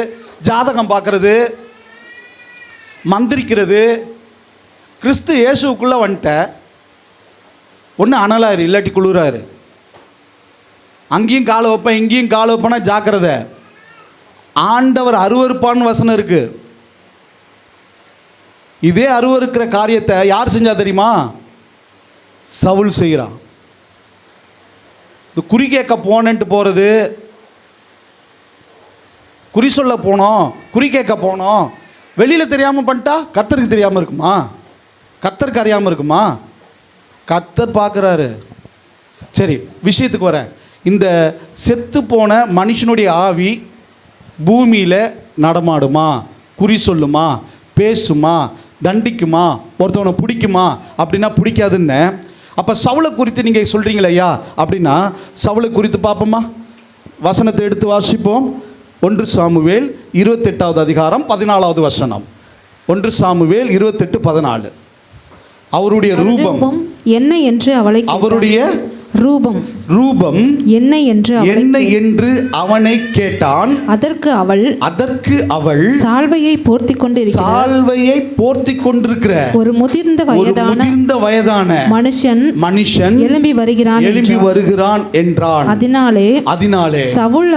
ஜாதகம் பார்க்குறது, மந்திரிக்கிறது. கிறிஸ்து இயேசுக்குள்ளே வந்துட்ட ஒன்று அனலாரு, இல்லாட்டி குளிராரு. அங்கேயும் காலை வைப்பேன், இங்கேயும் காலை வைப்பேன்னா ஜாக்கிரதை. ஆண்டவர் அருவருப்பான்னு வசனம் இருக்கு. இதே அருவருக்கிற காரியத்தை யார் செஞ்சா தெரியுமா? சவுல் செய்கிறான். இந்த குறி கேட்க போனேன்ட்டு போகிறது, குறி சொல்ல போனோம், குறி கேட்க போனோம், வெளியில் தெரியாமல் பண்ணிட்டா கர்த்தருக்கு தெரியாமல் இருக்குமா? கர்த்தருக்கு அறியாமல் இருக்குமா? கர்த்தர் பார்க்குறாரு. சரி, விஷயத்துக்கு வரேன். இந்த செத்து போன மனுஷனுடைய ஆவி பூமியில் நடமாடுமா, குறி சொல்லுமா, பேசுமா, தண்டிக்குமா, ஒருத்தவனை பிடிக்குமா? அப்படின்னா பிடிக்காதுன்னு. அப்போ சவுளை குறித்து நீங்கள் சொல்கிறீங்களே ஐயா, அப்படின்னா சவுளை குறித்து பார்ப்போமா? வசனத்தை எடுத்து வாசிப்போம். 1 சாமுவேல் 28வது அதிகாரம் 14வது வசனம். 1 சாமுவேல் 28:14. அவருடைய ரூபம் என்ன என்று அவளை, அவருடைய ரூபம் என்ன என்று அவனை கேட்டான். அதற்கு அவள் சால்வையை போர்த்தி கொண்டிருக்கிற ஒரு முதிர்ந்த வயதான மனுஷன் எழும்பி வருகிறான் என்றான். அதனாலே சவுல்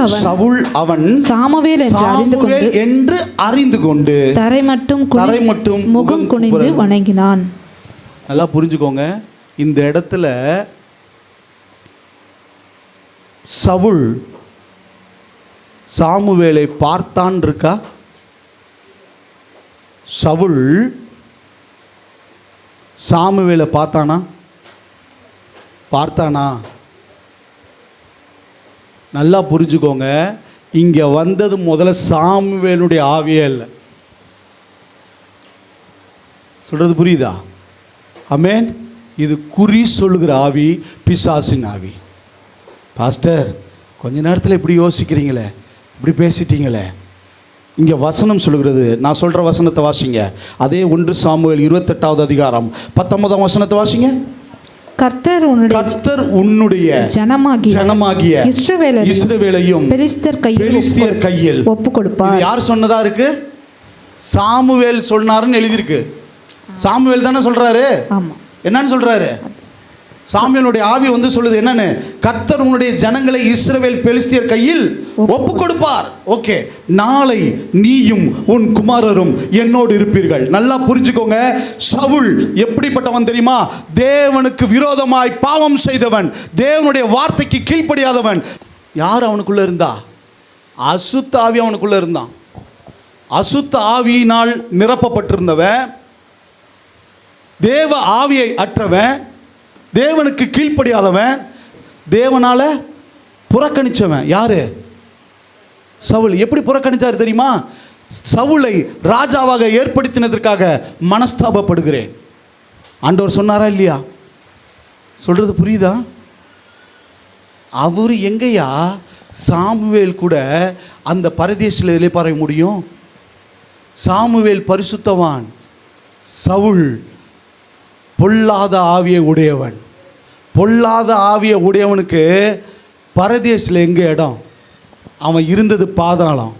அவன் சாமுவேல் என்று அறிந்து கொண்டு தரை மட்டும் முகம் குனிந்து வணங்கினான். நல்லா புரிஞ்சுக்கோங்க, இந்த இடத்துல சவுல் சாமுவேலை பார்த்தான் இருக்கா? சவுல் சாமுவேலை பார்த்தானா? நல்லா புரிஞ்சுக்கோங்க, இங்கே வந்தது முதல்ல சாமுவேலுடைய ஆவியே இல்லை. சொல்கிறது புரியுதா? ஆமென். இது குறி சொல்லுகிற ஆவி, பிசாசின் ஆவி. பாஸ்டர், கொஞ்ச நேரத்தில் இப்படி யோசிக்கிறீங்களே, இப்படி பேசிட்டீங்களே. இங்கே வசனம் சொல்லுகிறது, நான் சொல்கிற வசனத்தை வாசிங்க. அதே 1 சாமுவேல் 28வது அதிகாரம் 19ஆம் வசனத்தை வாசிங்க. கர்த்தர் உன்னுடைய ஜனமாகிய இஸ்ரவேலையும் பெலிஸ்தியர் கையில் ஒப்புக் கொடுப்பார். யார் சொன்னதா இருக்கு? சாமுவேல் சொன்னாருன்னு எழுதியிருக்கு. சாமுவேல் தானே சொல்றாரு. ஆமா. என்னன்னு சொல்றாரு? சாமுவேலுடைய ஆவி வந்து சொல்லுது என்னன்னு? கர்த்தர் உன்னுடைய ஜனங்களை இஸ்ரவேல் பெலிஸ்தியர் கையில் ஒப்பு கொடுப்பார். ஓகே, நாளை நீயும் உன் குமாரரும் என்னோடு இருப்பீர்கள். நல்லா புரிஞ்சுக்கோங்க, சவுல் எப்படிப்பட்டவன் தெரியுமா? தேவனுக்கு விரோதமாய் பாவம் செய்தவன், தேவனுடைய வார்த்தைக்கு கீழ்ப்படியாதவன். யார் அவனுக்குள்ள இருந்தா? அசுத்த ஆவி அவனுக்குள்ள இருந்தான். அசுத்த ஆவியினால் நிரப்பப்பட்டிருந்தவன், தேவ ஆவியை அற்றவன், தேவனுக்கு கீழ்ப்படியாதவன், தேவனால புறக்கணிச்சவன். யாரு? சவுல். எப்படி புறக்கணிச்சார் தெரியுமா? சவுலை ராஜாவாக ஏற்படுத்தினதற்காக மனஸ்தாபப்படுகிறேன். ஆண்டவர் சொன்னாரா இல்லையா? சொல்றது புரியுதா? அவர் எங்கேயா சாமுவேல் கூட அந்த பரதேசில் இளைப்பாற முடியும்? சாமுவேல் பரிசுத்தவான், சவுல் பொல்லாத ஆவியை உடையவன். பொல்லாத ஆவியை உடையவனுக்கு பரதேசில் எங்கே இடம்? அவன் இருந்தது பாதாளம்.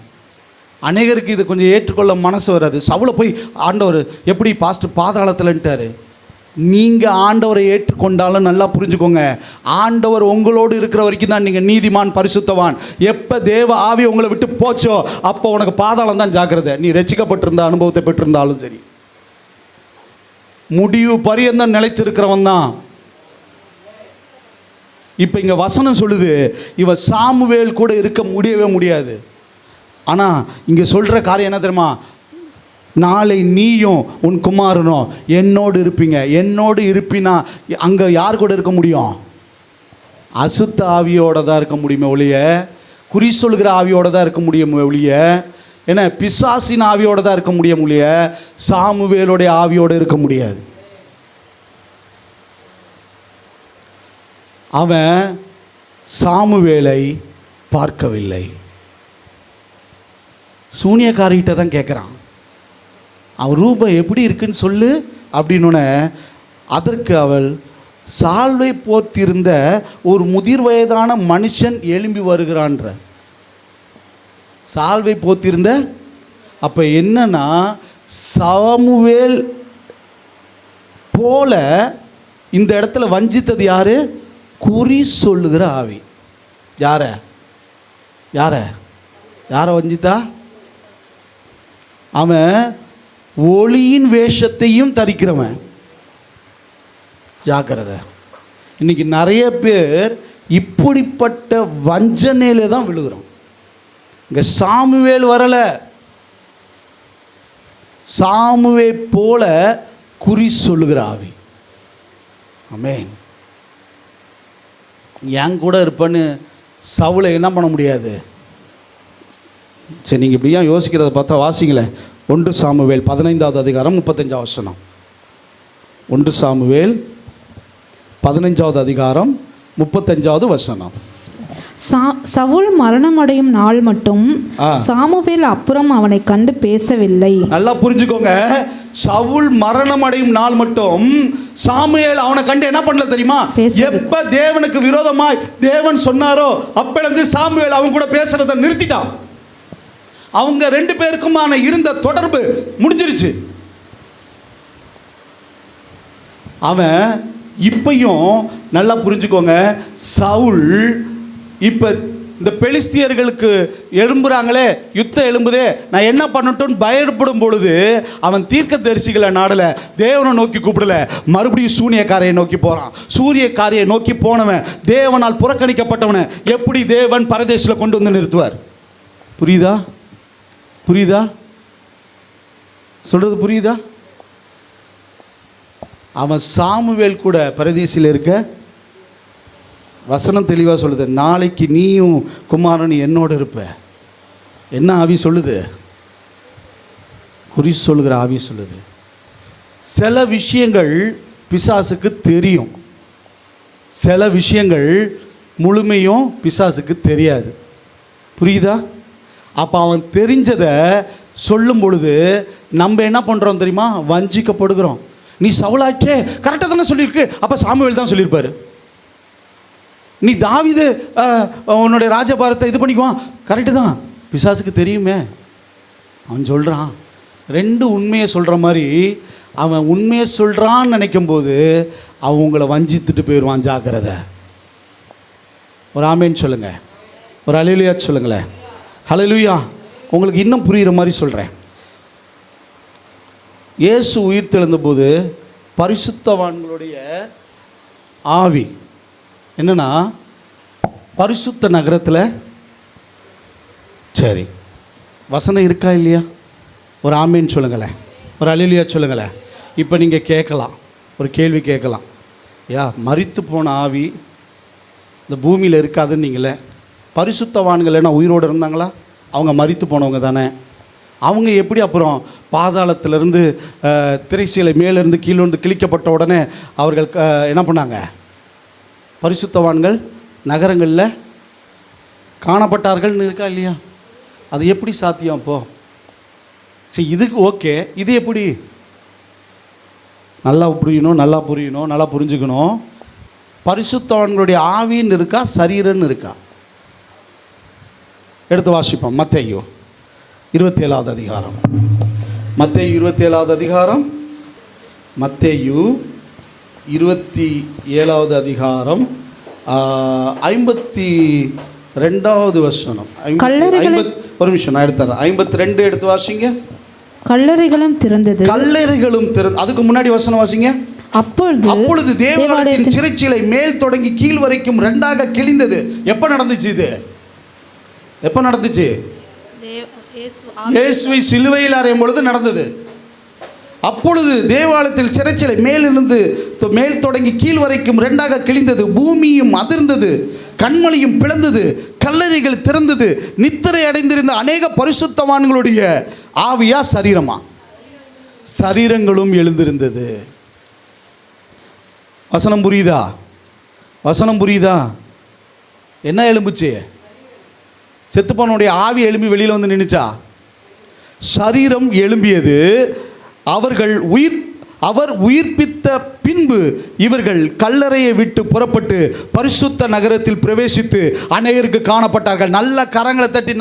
அநேகருக்கு இது கொஞ்சம் ஏற்றுக்கொள்ள மனசு வராது. சவுளை போய் ஆண்டவர் எப்படி பாஸ்டர் பாதாளத்தில்ன்ட்டாரு. நீங்கள் ஆண்டவரை ஏற்றுக்கொண்டாலும் நல்லா புரிஞ்சுக்கோங்க, ஆண்டவர் உங்களோடு இருக்கிற வரைக்கும் தான் நீங்கள் நீதிமான், பரிசுத்தவான். எப்போ தேவ ஆவி உங்களை விட்டு போச்சோ அப்போ உனக்கு பாதாளம் தான் ஜாக்கிரதை. நீ ரட்சிக்கப்பட்டிருந்த அனுபவத்தை பெற்றிருந்தாலும் சரி, முடிவு பரியந்தம் நிலைத்திருக்கிறவன் தான். இப்போ இங்கே வசனம் சொல்லுது, இவன் சாமுவேல் கூட இருக்க முடியவே முடியாது. ஆனால் இங்கே சொல்கிற காரியம் என்ன தெரியுமா? நாளை நீயும் உன் குமாரனும் என்னோடு இருப்பீங்க. என்னோடு இருப்பினா அங்கே யார் கூட இருக்க முடியும்? அசுத்த ஆவியோட தான் இருக்க முடியுமே ஒழிய, குறி சொல்கிற ஆவியோட தான் இருக்க முடியும் ஒழிய, ஏன்னா பிசாசின் ஆவியோட தான் இருக்க முடியும் ஒழிய சாமுவேலுடைய ஆவியோடு இருக்க முடியாது. அவன் சாமுவேலை பார்க்கவில்லை. சூனியக்காரிகிட்ட தான் கேட்குறான், அவன் ரூபம் எப்படி இருக்குன்னு சொல்லு அப்படின்னோடனே, அதற்கு அவள் சால்வை போர்த்திருந்த ஒரு முதிர் வயதான மனுஷன் எழும்பி வருகிறான்ற. சால்வை போத்திருந்த, அப்போ என்னன்னா சாமுவேல் போல இந்த இடத்துல வஞ்சித்தது யாரு? குறி சொல்லுகிற ஆவி. யாரை வஞ்சித்தா? அவன் ஒளியின் வேஷத்தையும் தரிக்கிறவன். ஜாக்கிரதை. இன்னைக்கு நிறைய பேர் இப்படிப்பட்ட வஞ்சனையில தான் விழுகிறோம். இங்க சாமுவேல் வரல, சாமுவே போல குறி சொல்லுகிற ஆவி. ஆமென். என் கூட இருப்பேன்னு சவுலை என்ன பண்ண முடியாது. சரி, நீங்கள் இப்படியா யோசிக்கிறத பார்த்தா வாசிங்களேன். 1 சாமுவேல் 15வது அதிகாரம் 35வது வசனம். 1 சாமுவேல் 15வது அதிகாரம் 35வது வசனம். சவுல் மரணமடையும் நாள் மட்டும் சாமுவேல் அப்புறம் அவனை கண்டு பேசவில்லை. நல்லா புரிஞ்சுக்கோங்க, சவுல் மரணம் அடையும் நாள் மட்டும் சாமுவேல் அவனை கண்டு என்ன பண்ணல தெரியுமா? எப்ப தேவனுக்கு விரோதமாய் தேவன் சொன்னாரோ அப்பொழுது சாமுவேல் அவன் கூட பேசுறதை நிறுத்திட்டான். அவங்க 2 பேருக்குமான இருந்த தொடர்பு முடிஞ்சிருச்சு. அவன் இப்பையும் நல்லா புரிஞ்சுக்கோங்க, சவுல் இப்ப இந்த பெலிஸ்தியர்களுக்கு எழும்புறாங்களே, யுத்தம் எழும்புதே, நான் என்ன பண்ணட்டும்னு பயப்படும் பொழுது அவன் தீர்க்கதரிசிகளை நாடல, தேவனை நோக்கி கூப்பிடல, மறுபடியும் சூனியக்காரையை நோக்கி போறான். சூரியக்காரியை நோக்கி போனவன் தேவனால் புறக்கணிக்கப்பட்டவனை எப்படி தேவன் பரதேசில் கொண்டு வந்து நிறுத்துவார்? புரியுதா? சொல்றது புரியுதா? அவன் சாமுவேல் கூட பரதீசில் இருக்க வசனம் தெளிவாக சொல்லுது, நாளைக்கு நீயும் குமாரன் என்னோடு இருப்ப. என்ன ஆவி சொல்லுது? குறி சொல்லுகிற ஆவி சொல்லுது. சில விஷயங்கள் பிசாசுக்கு தெரியும், சில விஷயங்கள் முழுமையும் பிசாசுக்கு தெரியாது. புரியுதா? அப்போ அவன் தெரிஞ்சதை சொல்லும் பொழுது நம்ம என்ன பண்ணுறோம் தெரியுமா? வஞ்சிக்கப்படுகிறோம். நீ சவுலாச்சே கரெக்டாக தானே சொல்லியிருக்கு, அப்போ சாமுவேல் தான் சொல்லியிருப்பாரு. நீ தாவீது உன்னுடைய ராஜபாரத்தை இது பண்ணிக்குவான், கரெக்டு தான், பிசாசுக்கு தெரியுமே. அவன் சொல்கிறான், ரெண்டு உண்மையை சொல்கிற மாதிரி அவன் உண்மையை சொல்கிறான்னு நினைக்கும் போது அவன் உங்களை வஞ்சித்துட்டு போயிடுவான். ஜாக்கிரதை. ஒரு ஆமேன்னு சொல்லுங்கள், ஒரு ஹல்லேலூயா சொல்லுங்களேன். ஹல்லேலூயா. உங்களுக்கு இன்னும் புரிகிற மாதிரி சொல்கிறேன். இயேசு உயிர் தெழுந்தபோது பரிசுத்தவான்களுடைய ஆவி என்னன்னா பரிசுத்த நகரத்தில், சரி வசனம் இருக்கா இல்லையா? ஒரு ஆமேன்னு சொல்லுங்களேன், ஒரு ஹல்லேலூயா சொல்லுங்களேன். இப்போ நீங்கள் கேட்கலாம், ஒரு கேள்வி கேட்கலாம், மரித்து போன ஆவி இந்த பூமியில் இருக்காதுன்னு நீங்களே, பரிசுத்தவான்கள் என்ன உயிரோடு இருந்தாங்களா? அவங்க மரித்து போனவங்க தானே. அவங்க எப்படி அப்புறம் பாதாளத்திலிருந்து திரைச்சீலை மேலேருந்து கீழே கிழிக்கப்பட்ட உடனே அவர்கள் என்ன பண்ணாங்க? பரிசுத்தவான்கள் நகரங்களில் காணப்பட்டார்கள்னு இருக்கா இல்லையா? அது எப்படி சாத்தியம்? அப்போ சரி, இதுக்கு ஓகே, இது எப்படி? நல்லா புரியணும், நல்லா புரிஞ்சுக்கணும். பரிசுத்தவான்களுடைய ஆவின்னு இருக்கா, சரீரன்னு இருக்கா? எடுத்து வாசிப்போம். மத்தேயு 27வது அதிகாரம். மத்தேயு 27வது அதிகாரம். மத்தேயு 27வது அதிகாரம் 52வது வசனம். ஒரு நிமிஷம், நான் எடுத்துறேன். 52 எடுத்து வாசிங்க. கல்லறைகளும் திறந்தது. அதுக்கு முன்னாடி வசனம் வாசிங்க. அப்பொழுது தேவாலயத்தின் சிறைச்சீலை மேல் தொடங்கி கீழ் வரைக்கும் 2ஆக கிழிந்தது. எப்ப நடந்துச்சு இது? எப்ப நடந்துச்சு? இயேசுவை சிலுவையில் அறையும் பொழுது நடந்தது. அப்பொழுது தேவாலயத்தில் சிறைச்சீலை மேல் தொடங்கி கீழ் வரைக்கும் 2ஆக கிழிந்தது. பூமியும் அதிர்ந்தது, கண்மலையும் பிளந்தது, கல்லறைகள் திறந்தது. நித்திரை அடைந்திருந்த அநேக பரிசுத்தவான்களுடைய ஆவியா சரீரமா? சரீரங்களும் எழுந்திருந்தது. வசனம் புரியுதா? வசனம் புரியுதா? என்ன எழும்புச்சு? செத்துப்பவனுடைய ஆவி எழும்பி வெளியில் வந்து நின்றுச்சா? சரீரம் எழும்பியது. அவர் உயிர்ப்பித்த பின்பு இவர்கள் கல்லறையை விட்டு புறப்பட்டு பரிசுத்த நகரத்தில் பிரவேசித்து அநேகருக்கு காணப்பட்டார்கள். நல்ல கரங்களை தட்டி.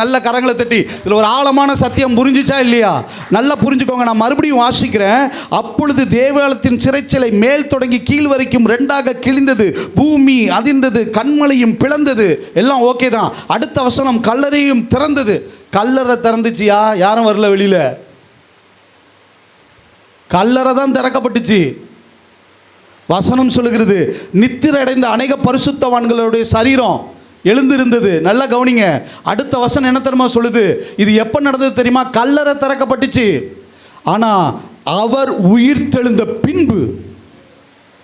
இதில் ஒரு ஆழமான சத்தியம் புரிஞ்சிச்சா இல்லையா? நல்லா புரிஞ்சுக்கோங்க. நான் மறுபடியும் வாசிக்கிறேன். அப்பொழுது தேவாலயத்தின் சிறைச்சலை மேல் தொடங்கி கீழ் வரைக்கும் 2ஆக கிழிந்தது, பூமி அதிர்ந்தது, கண்மலையும் பிளந்தது. எல்லாம் ஓகே தான். அடுத்த வசனம், கல்லறையும் திறந்தது. கல்லறை திறந்துச்சியா? யாரும் வரல வெளியில. கல்லறை தான் திறக்கப்பட்டுச்சு. வசனம் சொல்லுகிறது, நித்திரை அடைந்த அநேக பரிசுத்தவான்களுடைய சரீரம் எழுந்திருந்தது. நல்லா கவனிங்க. அடுத்த வசனம் என்ன தெரியுமா சொல்லுது? இது எப்ப நடந்தது தெரியுமா? கல்லறை திறக்கப்பட்டுச்சு. ஆனா அவர் உயிர் தெழுந்த பின்பு,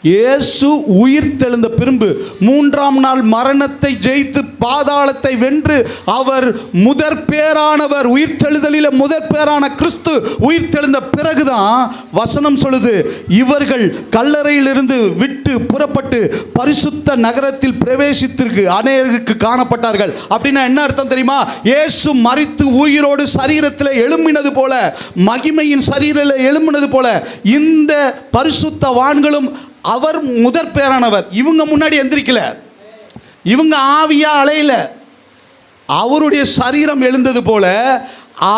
இயேசு உயிர் தெழுந்த பின்பு 3ஆம் நாள் மரணத்தை ஜெயித்து பாதாளத்தை வென்று அவர் முதற் பேரானவர். உயிர் தெழுதலில் முதற் பேரான கிறிஸ்து உயிர் தெழுந்த பிறகுதான் வசனம் சொல்லுது, இவர்கள் கல்லறையிலிருந்து விட்டு புறப்பட்டு பரிசுத்த நகரத்தில் பிரவேசித்திற்கு அநேகருக்கு காணப்பட்டார்கள். அப்படின்னா என்ன அர்த்தம் தெரியுமா? இயேசு மரித்து உயிரோடு சரீரத்தில் எழும்பினது போல, மகிமையின் சரீரத்தில் எழும்பினது போல இந்த பரிசுத்தவான்களும் அவர் முதற் பேரானவர். இவங்க முன்னாடி எந்திரிக்கல, இவங்க ஆவியா அலையில. அவருடைய சரீரம் எழுந்தது போல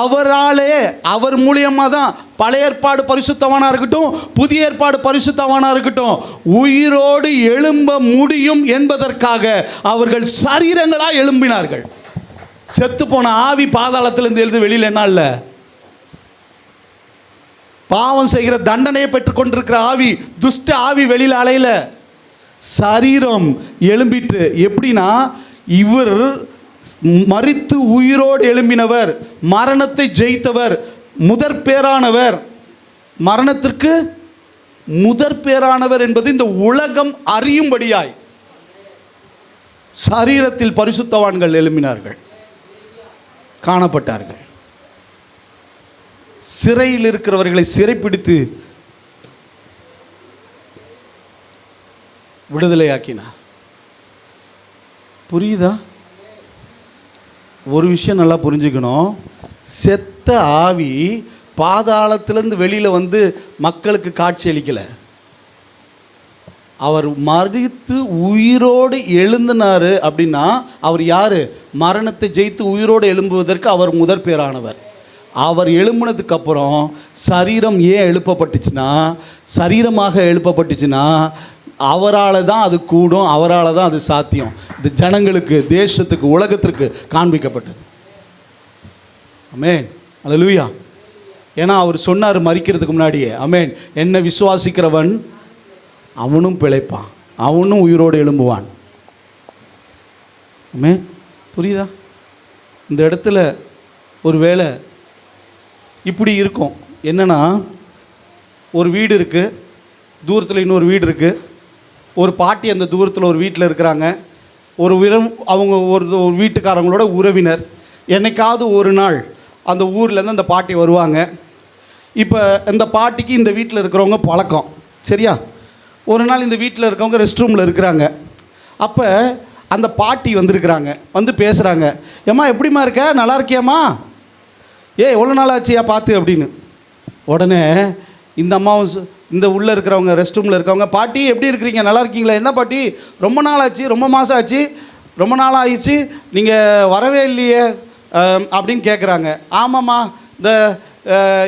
அவராலே, அவர் மூலியமா தான் பழைய ஏற்பாடு பரிசுத்தவானா இருக்கட்டும், புதிய ஏற்பாடு பரிசுத்தவானா இருக்கட்டும், உயிரோடு எழும்ப முடியும் என்பதற்காக அவர்கள் சரீரங்களா எழும்பினார்கள். செத்து போன ஆவி பாதாளத்திலிருந்து எழுந்து வெளியில் என்ன இல்லை, பாவம் செய்கிற தண்டனையை பெற்றுக் கொண்டிருக்கிற ஆவி, துஷ்ட ஆவி வெளியில் அலையில. சரீரம் எழும்பிட்டு. எப்படின்னா, இவர் மரித்து உயிரோடு எழும்பினவர், மரணத்தை ஜெயித்தவர், முதற் பேரானவர், மரணத்திற்கு முதற் பேரானவர் என்பது இந்த உலகம் அறியும்படியாய் சரீரத்தில் பரிசுத்தவான்கள் எழும்பினார்கள், காணப்பட்டார்கள். சிறையில் இருக்கிறவர்களை சிறைப்பிடித்து விடுதலையாக்கினார். புரியுதா? ஒரு விஷயம் நல்லா புரிஞ்சுக்கணும். செத்த ஆவி பாதாளத்திலேருந்து வெளியில் வந்து மக்களுக்கு காட்சி அளிக்கலை. அவர் மரித்து உயிரோடு எழுந்தினார் அப்படின்னா அவர் யார்? மரணத்தை ஜெயித்து உயிரோடு எழும்புவதற்கு அவர் முதற் பேரானவர். அவர் எழும்பினதுக்கு அப்புறம் சரீரம் ஏன் எழுப்பப்பட்டுச்சுன்னா, சரீரமாக எழுப்பப்பட்டுச்சுன்னா அவரால் தான் அது கூடும், அவரால் தான் அது சாத்தியம். இது ஜனங்களுக்கு, தேசத்துக்கு, உலகத்திற்கு காண்பிக்கப்பட்டது. ஆமென், அல்லேலூயா. ஏன்னா அவர் சொன்னார் மரிக்கிறதுக்கு முன்னாடியே, ஆமென், என்னை விசுவாசிக்கிறவன் அவனும் பிழைப்பான், அவனும் உயிரோடு எழும்புவான். ஆமென், புரியுதா? இந்த இடத்துல ஒரு வேளை இப்படி இருக்கும். என்னென்னா, ஒரு வீடு இருக்குது, தூரத்தில் இன்னொரு வீடு இருக்குது. ஒரு பாட்டி அந்த தூரத்தில் ஒரு வீட்டில் இருக்கிறாங்க. அவங்க ஒரு வீட்டுக்காரங்களோட உறவினர். என்னைக்காவது ஒரு நாள் அந்த ஊர்லேருந்து அந்த பாட்டி வருவாங்க. இப்போ இந்த பாட்டிக்கு இந்த வீட்டில் இருக்கிறவங்க பழக்கம், சரியா? ஒரு நாள் இந்த வீட்டில் இருக்கவங்க ரெஸ்ட் ரூமில் இருக்கிறாங்க. அப்போ அந்த பாட்டி வந்திருக்கிறாங்க, வந்து பேசுகிறாங்க. ஏம்மா எப்படிம்மா இருக்க, நல்லா இருக்கியாம்மா? எவ்வளோ நாள் ஆச்சியா பார்த்து அப்படின்னு. உடனே இந்த அம்மாவும் இந்த உள்ளே இருக்கிறவங்க, ரெஸ்ட் ரூமில் இருக்கவங்க, பாட்டி எப்படி இருக்கிறீங்க, நல்லா இருக்கீங்களா? என்ன பாட்டி ரொம்ப நாள் ஆச்சு, ரொம்ப மாதம் ஆச்சு, ரொம்ப நாள் ஆயிடுச்சு, நீங்கள் வரவே இல்லையே அப்படின்னு கேட்குறாங்க. ஆமாம்மா, இந்த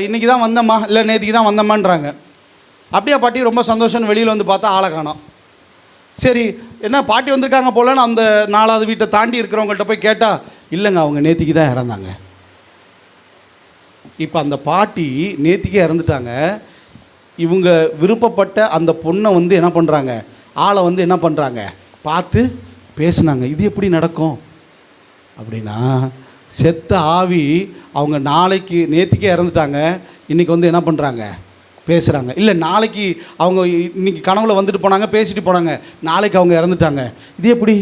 இன்றைக்கி தான் வந்தம்மா, இல்லை நேற்றுக்கு தான் வந்தம்மான்றாங்க. அப்படியே பாட்டி, ரொம்ப சந்தோஷம்னு வெளியில் வந்து பார்த்தா ஆளை காணோம். சரி, என்ன பாட்டி வந்திருக்காங்க போலன்னு அந்த 4வது வீட்டை தாண்டி இருக்கிறவங்கள்ட்ட போய் கேட்டால், இல்லைங்க அவங்க நேற்றுக்கு தான் இறந்தாங்க. இப்போ அந்த பாட்டி நேற்றுக்கே இறந்துட்டாங்க. இவங்க விருப்பப்பட்ட அந்த பொண்ணை வந்து என்ன பண்ணுறாங்க, ஆளை வந்து என்ன பண்ணுறாங்க, பார்த்து பேசுனாங்க. இது எப்படி நடக்கும் அப்படின்னா, செத்த ஆவி அவங்க நேற்றுக்கே இறந்துட்டாங்க, இன்றைக்கி வந்து என்ன பண்ணுறாங்க, பேசுகிறாங்க. இல்லை, நாளைக்கு அவங்க இன்றைக்கி கனவுல வந்துட்டு போனாங்க, பேசிட்டு போனாங்க, நாளைக்கு அவங்க இறந்துட்டாங்க. இது எப்படி?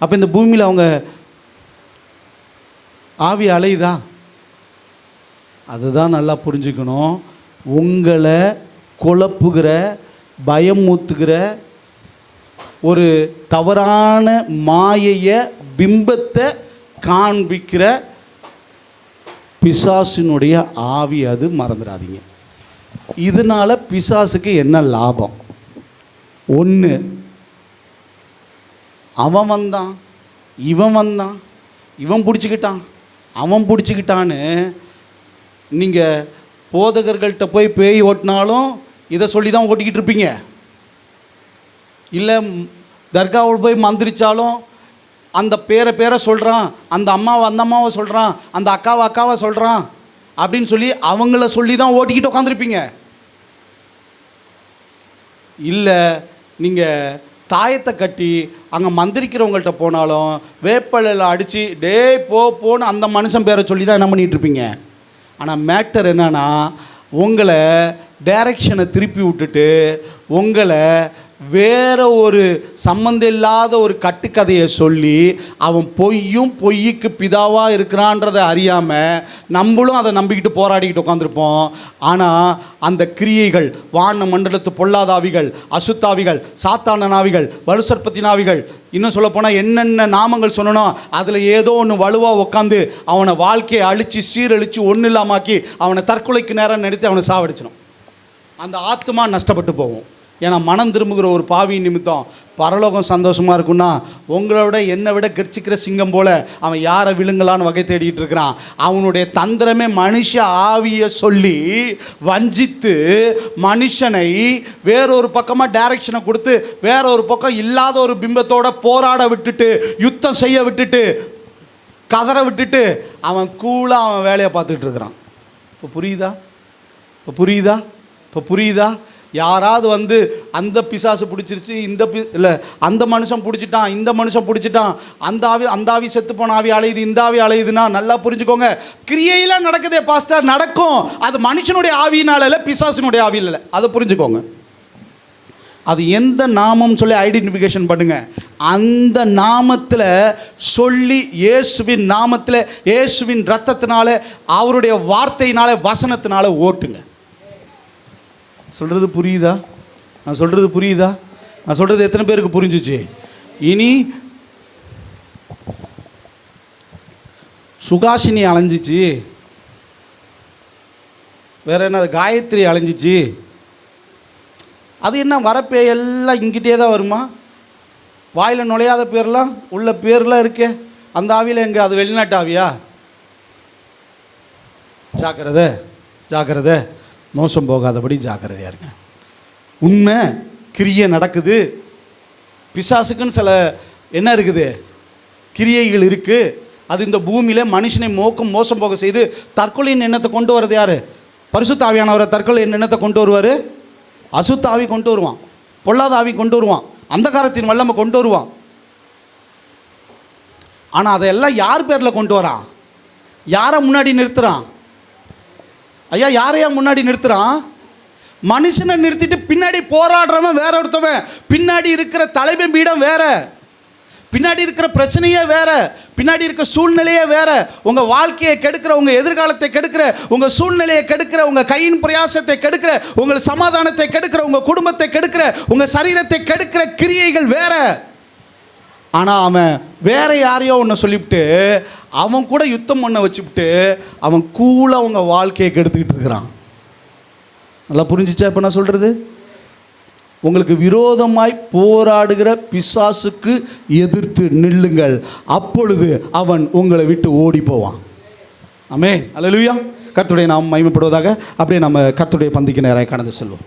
அப்போ இந்த பூமியில் அவங்க ஆவி அலையுதா? அதுதான் நல்லா புரிஞ்சுக்கணும். உங்களை குழப்புகிற, பயமூத்துகிற ஒரு தவறான மாயையை, பிம்பத்தை காண்பிக்கிற பிசாசினுடைய ஆவி, அது மறந்துடாதீங்க. இதனால் பிசாசுக்கு என்ன லாபம்? ஒன்று, அவன் வந்தான், இவன் வந்தான், இவன் பிடிச்சிக்கிட்டான், அவன் பிடிச்சிக்கிட்டான்னு நீங்கள் போதகர்கள்ட்ட போய் பேய் ஓட்டினாலும் இதை சொல்லி தான் ஓட்டிக்கிட்டு இருப்பீங்க. இல்லை, தர்காவில் போய் மந்திரிச்சாலும் அந்த பேரை சொல்கிறான், அந்த அம்மாவை சொல்கிறான், அந்த அக்காவை சொல்கிறான் அப்படின்னு சொல்லி அவங்கள சொல்லி தான் ஓட்டிக்கிட்டு உட்காந்துருப்பீங்க. இல்லை, நீங்கள் தாயத்தை கட்டி அங்கே மந்திரிக்கிறவங்கள்ட்ட போனாலும் வேப்பலையில் அடித்து போன்னு அந்த மனுஷன் பேரை சொல்லி தான் என்ன பண்ணிகிட்ருப்பீங்க. ஆனால் மேட்டர் என்னன்னா, உங்களை டைரக்ஷனை திருப்பி விட்டுட்டு உங்களை வேற ஒரு சம்பந்தம் இல்லாத ஒரு கட்டுக்கதையை சொல்லி அவன் பொய்க்கு பிதாவாக இருக்கிறான்றதை அறியாமல் நம்மளும் அதை நம்பிக்கிட்டு போராடிக்கிட்டு உட்காந்துருப்போம். ஆனால் அந்த கிரியைகள், வான மண்டலத்து பொல்லாதாவிகள், அசுத்தாவிகள், சாத்தானனாவிகள், வலுசற்பத்தினாவிகள், இன்னும் சொல்லப்போனால் என்னென்ன நாமங்கள் சொன்னனோ அதில் ஏதோ ஒன்று வலுவாக உட்காந்து அவனை வாழ்க்கையை அழித்து சீரழித்து ஒன்றும் இல்லாமாக்கி அவனை தற்கொலைக்கு நேரம் நிறுத்தி அவனை சாவடிச்சிடும். அந்த ஆத்மா நஷ்டப்பட்டு போகும். ஏன்னா மனம் திரும்புகிற ஒரு பாவி நிமித்தம் பரலோகம் சந்தோஷமாக இருக்குன்னா, உங்களோட என்னை விட கெர்ச்சிக்கிற சிங்கம் போல் அவன் யாரை விழுங்கலான்னு வகை தேடிட்டு இருக்கிறான். அவனுடைய தந்திரமே மனுஷ ஆவியை சொல்லி வஞ்சித்து மனுஷனை வேறொரு பக்கமாக டைரக்ஷனை கொடுத்து வேறொரு பக்கம் இல்லாத ஒரு பிம்பத்தோட போராட விட்டுட்டு, யுத்தம் செய்ய விட்டுட்டு, கதற விட்டுட்டு அவன் கூலாக அவன் வேலையை பார்த்துக்கிட்டு இருக்கிறான். இப்போ புரியுதா? யாராவது வந்து அந்த பிசாசு பிடிச்சிருச்சு, இல்லை அந்த மனுஷன் பிடிச்சிட்டான், இந்த மனுஷன் பிடிச்சிட்டான், அந்த ஆவி செத்து போன ஆவி அலையுது, இந்த ஆவி அலையுதுன்னா நல்லா புரிஞ்சுக்கோங்க, கிரியையெல்லாம் நடக்குதே பாஸ்டர், நடக்கும். அது மனுஷனுடைய ஆவியினால இல்லை, பிசாசினுடைய ஆவியில் இல்லை. அதை புரிஞ்சுக்கோங்க. அது எந்த நாமம் சொல்லி ஐடென்டிஃபிகேஷன் பண்ணுங்க. அந்த நாமத்தில் சொல்லி, இயேசுவின் நாமத்தில், இயேசுவின் ரத்தத்தினால, அவருடைய வார்த்தையினால, வசனத்தினால ஓட்டுங்க. சொல்கிறது புரியுதா? நான் சொல்கிறது புரியுதா? நான் சொல்கிறது எத்தனை பேருக்கு புரிஞ்சிச்சு? இனி சுகாசினி அலைஞ்சிச்சு, வேற என்ன, காயத்ரி அலைஞ்சிச்சு, அது என்ன வரப்பே எல்லாம் இங்கிட்டே தான் வருமா? வாயில் நுழையாத பேர்லாம் உள்ள பேர்லாம் இருக்கே, அந்த ஆவியில் எங்கே? அது வெளிநாட்டு ஆவியா? ஜாக்கிரதை, ஜாக்கிரதை, மோசம் போகாதபடி ஜாக்கிரதையாக இருங்க. உண்மை கிரியை நடக்குது. பிசாசுக்குன்னு சில என்ன இருக்குது, கிரியைகள் இருக்குது. அது இந்த பூமியில் மனுஷனை மோசம் போக செய்து தற்கொலையின் எண்ணத்தை கொண்டு வர்றது யார்? பரிசுத்த ஆவியானவரை தற்கொலை எண்ணத்தை கொண்டு வருவார். அசுத்த ஆவி கொண்டு வருவான், பொல்லாத ஆவி கொண்டு வருவான், அந்தகாரத்தின் வல்லமை கொண்டு வருவான். ஆனால் அதையெல்லாம் யார் பேரில் கொண்டு வரான்? யாரை முன்னாடி நிறுத்துறான்? ஐயா, யாரையா முன்னாடி நிறுத்துறான்? மனுஷனை நிறுத்திட்டு பின்னாடி போராடுறவன் வேற ஒருத்தவன், பின்னாடி இருக்கிற தலைமை பீடம் வேற, பின்னாடி இருக்கிற பிரச்சனையே வேற, பின்னாடி இருக்க சூழ்நிலையே வேற. உங்கள் வாழ்க்கையை கெடுக்கிற, உங்கள் எதிர்காலத்தை கெடுக்கிற, உங்கள் சூழ்நிலையை கெடுக்கிற, உங்கள் கையின் பிரயாசத்தை கெடுக்கிற, உங்கள் சமாதானத்தை கெடுக்கிற, உங்கள் குடும்பத்தை கெடுக்கிற, உங்கள் சரீரத்தை கெடுக்கிற கிரியைகள் வேற. ஆனால் அவன் வேற யாரையோ ஒன்று சொல்லிவிட்டு அவன் கூட யுத்தம் பண்ண வச்சுவிட்டு அவன் கூலாக உங்கள் வாழ்க்கையை கெடுத்துக்கிட்டு இருக்கிறான். நல்லா புரிஞ்சிச்சா இப்போ நான் சொல்கிறது? உங்களுக்கு விரோதமாய் போராடுகிற பிசாசுக்கு எதிர்த்து நில்லுங்கள், அப்பொழுது அவன் உங்களை விட்டு ஓடி போவான். ஆமென், அல்லேலூயா. கர்த்தருடைய நாமம் மகிமைப்படுவதாக. அப்படியே நம்ம கர்த்தருடைய பந்திக்கு நேராக கடந்து செல்வோம்.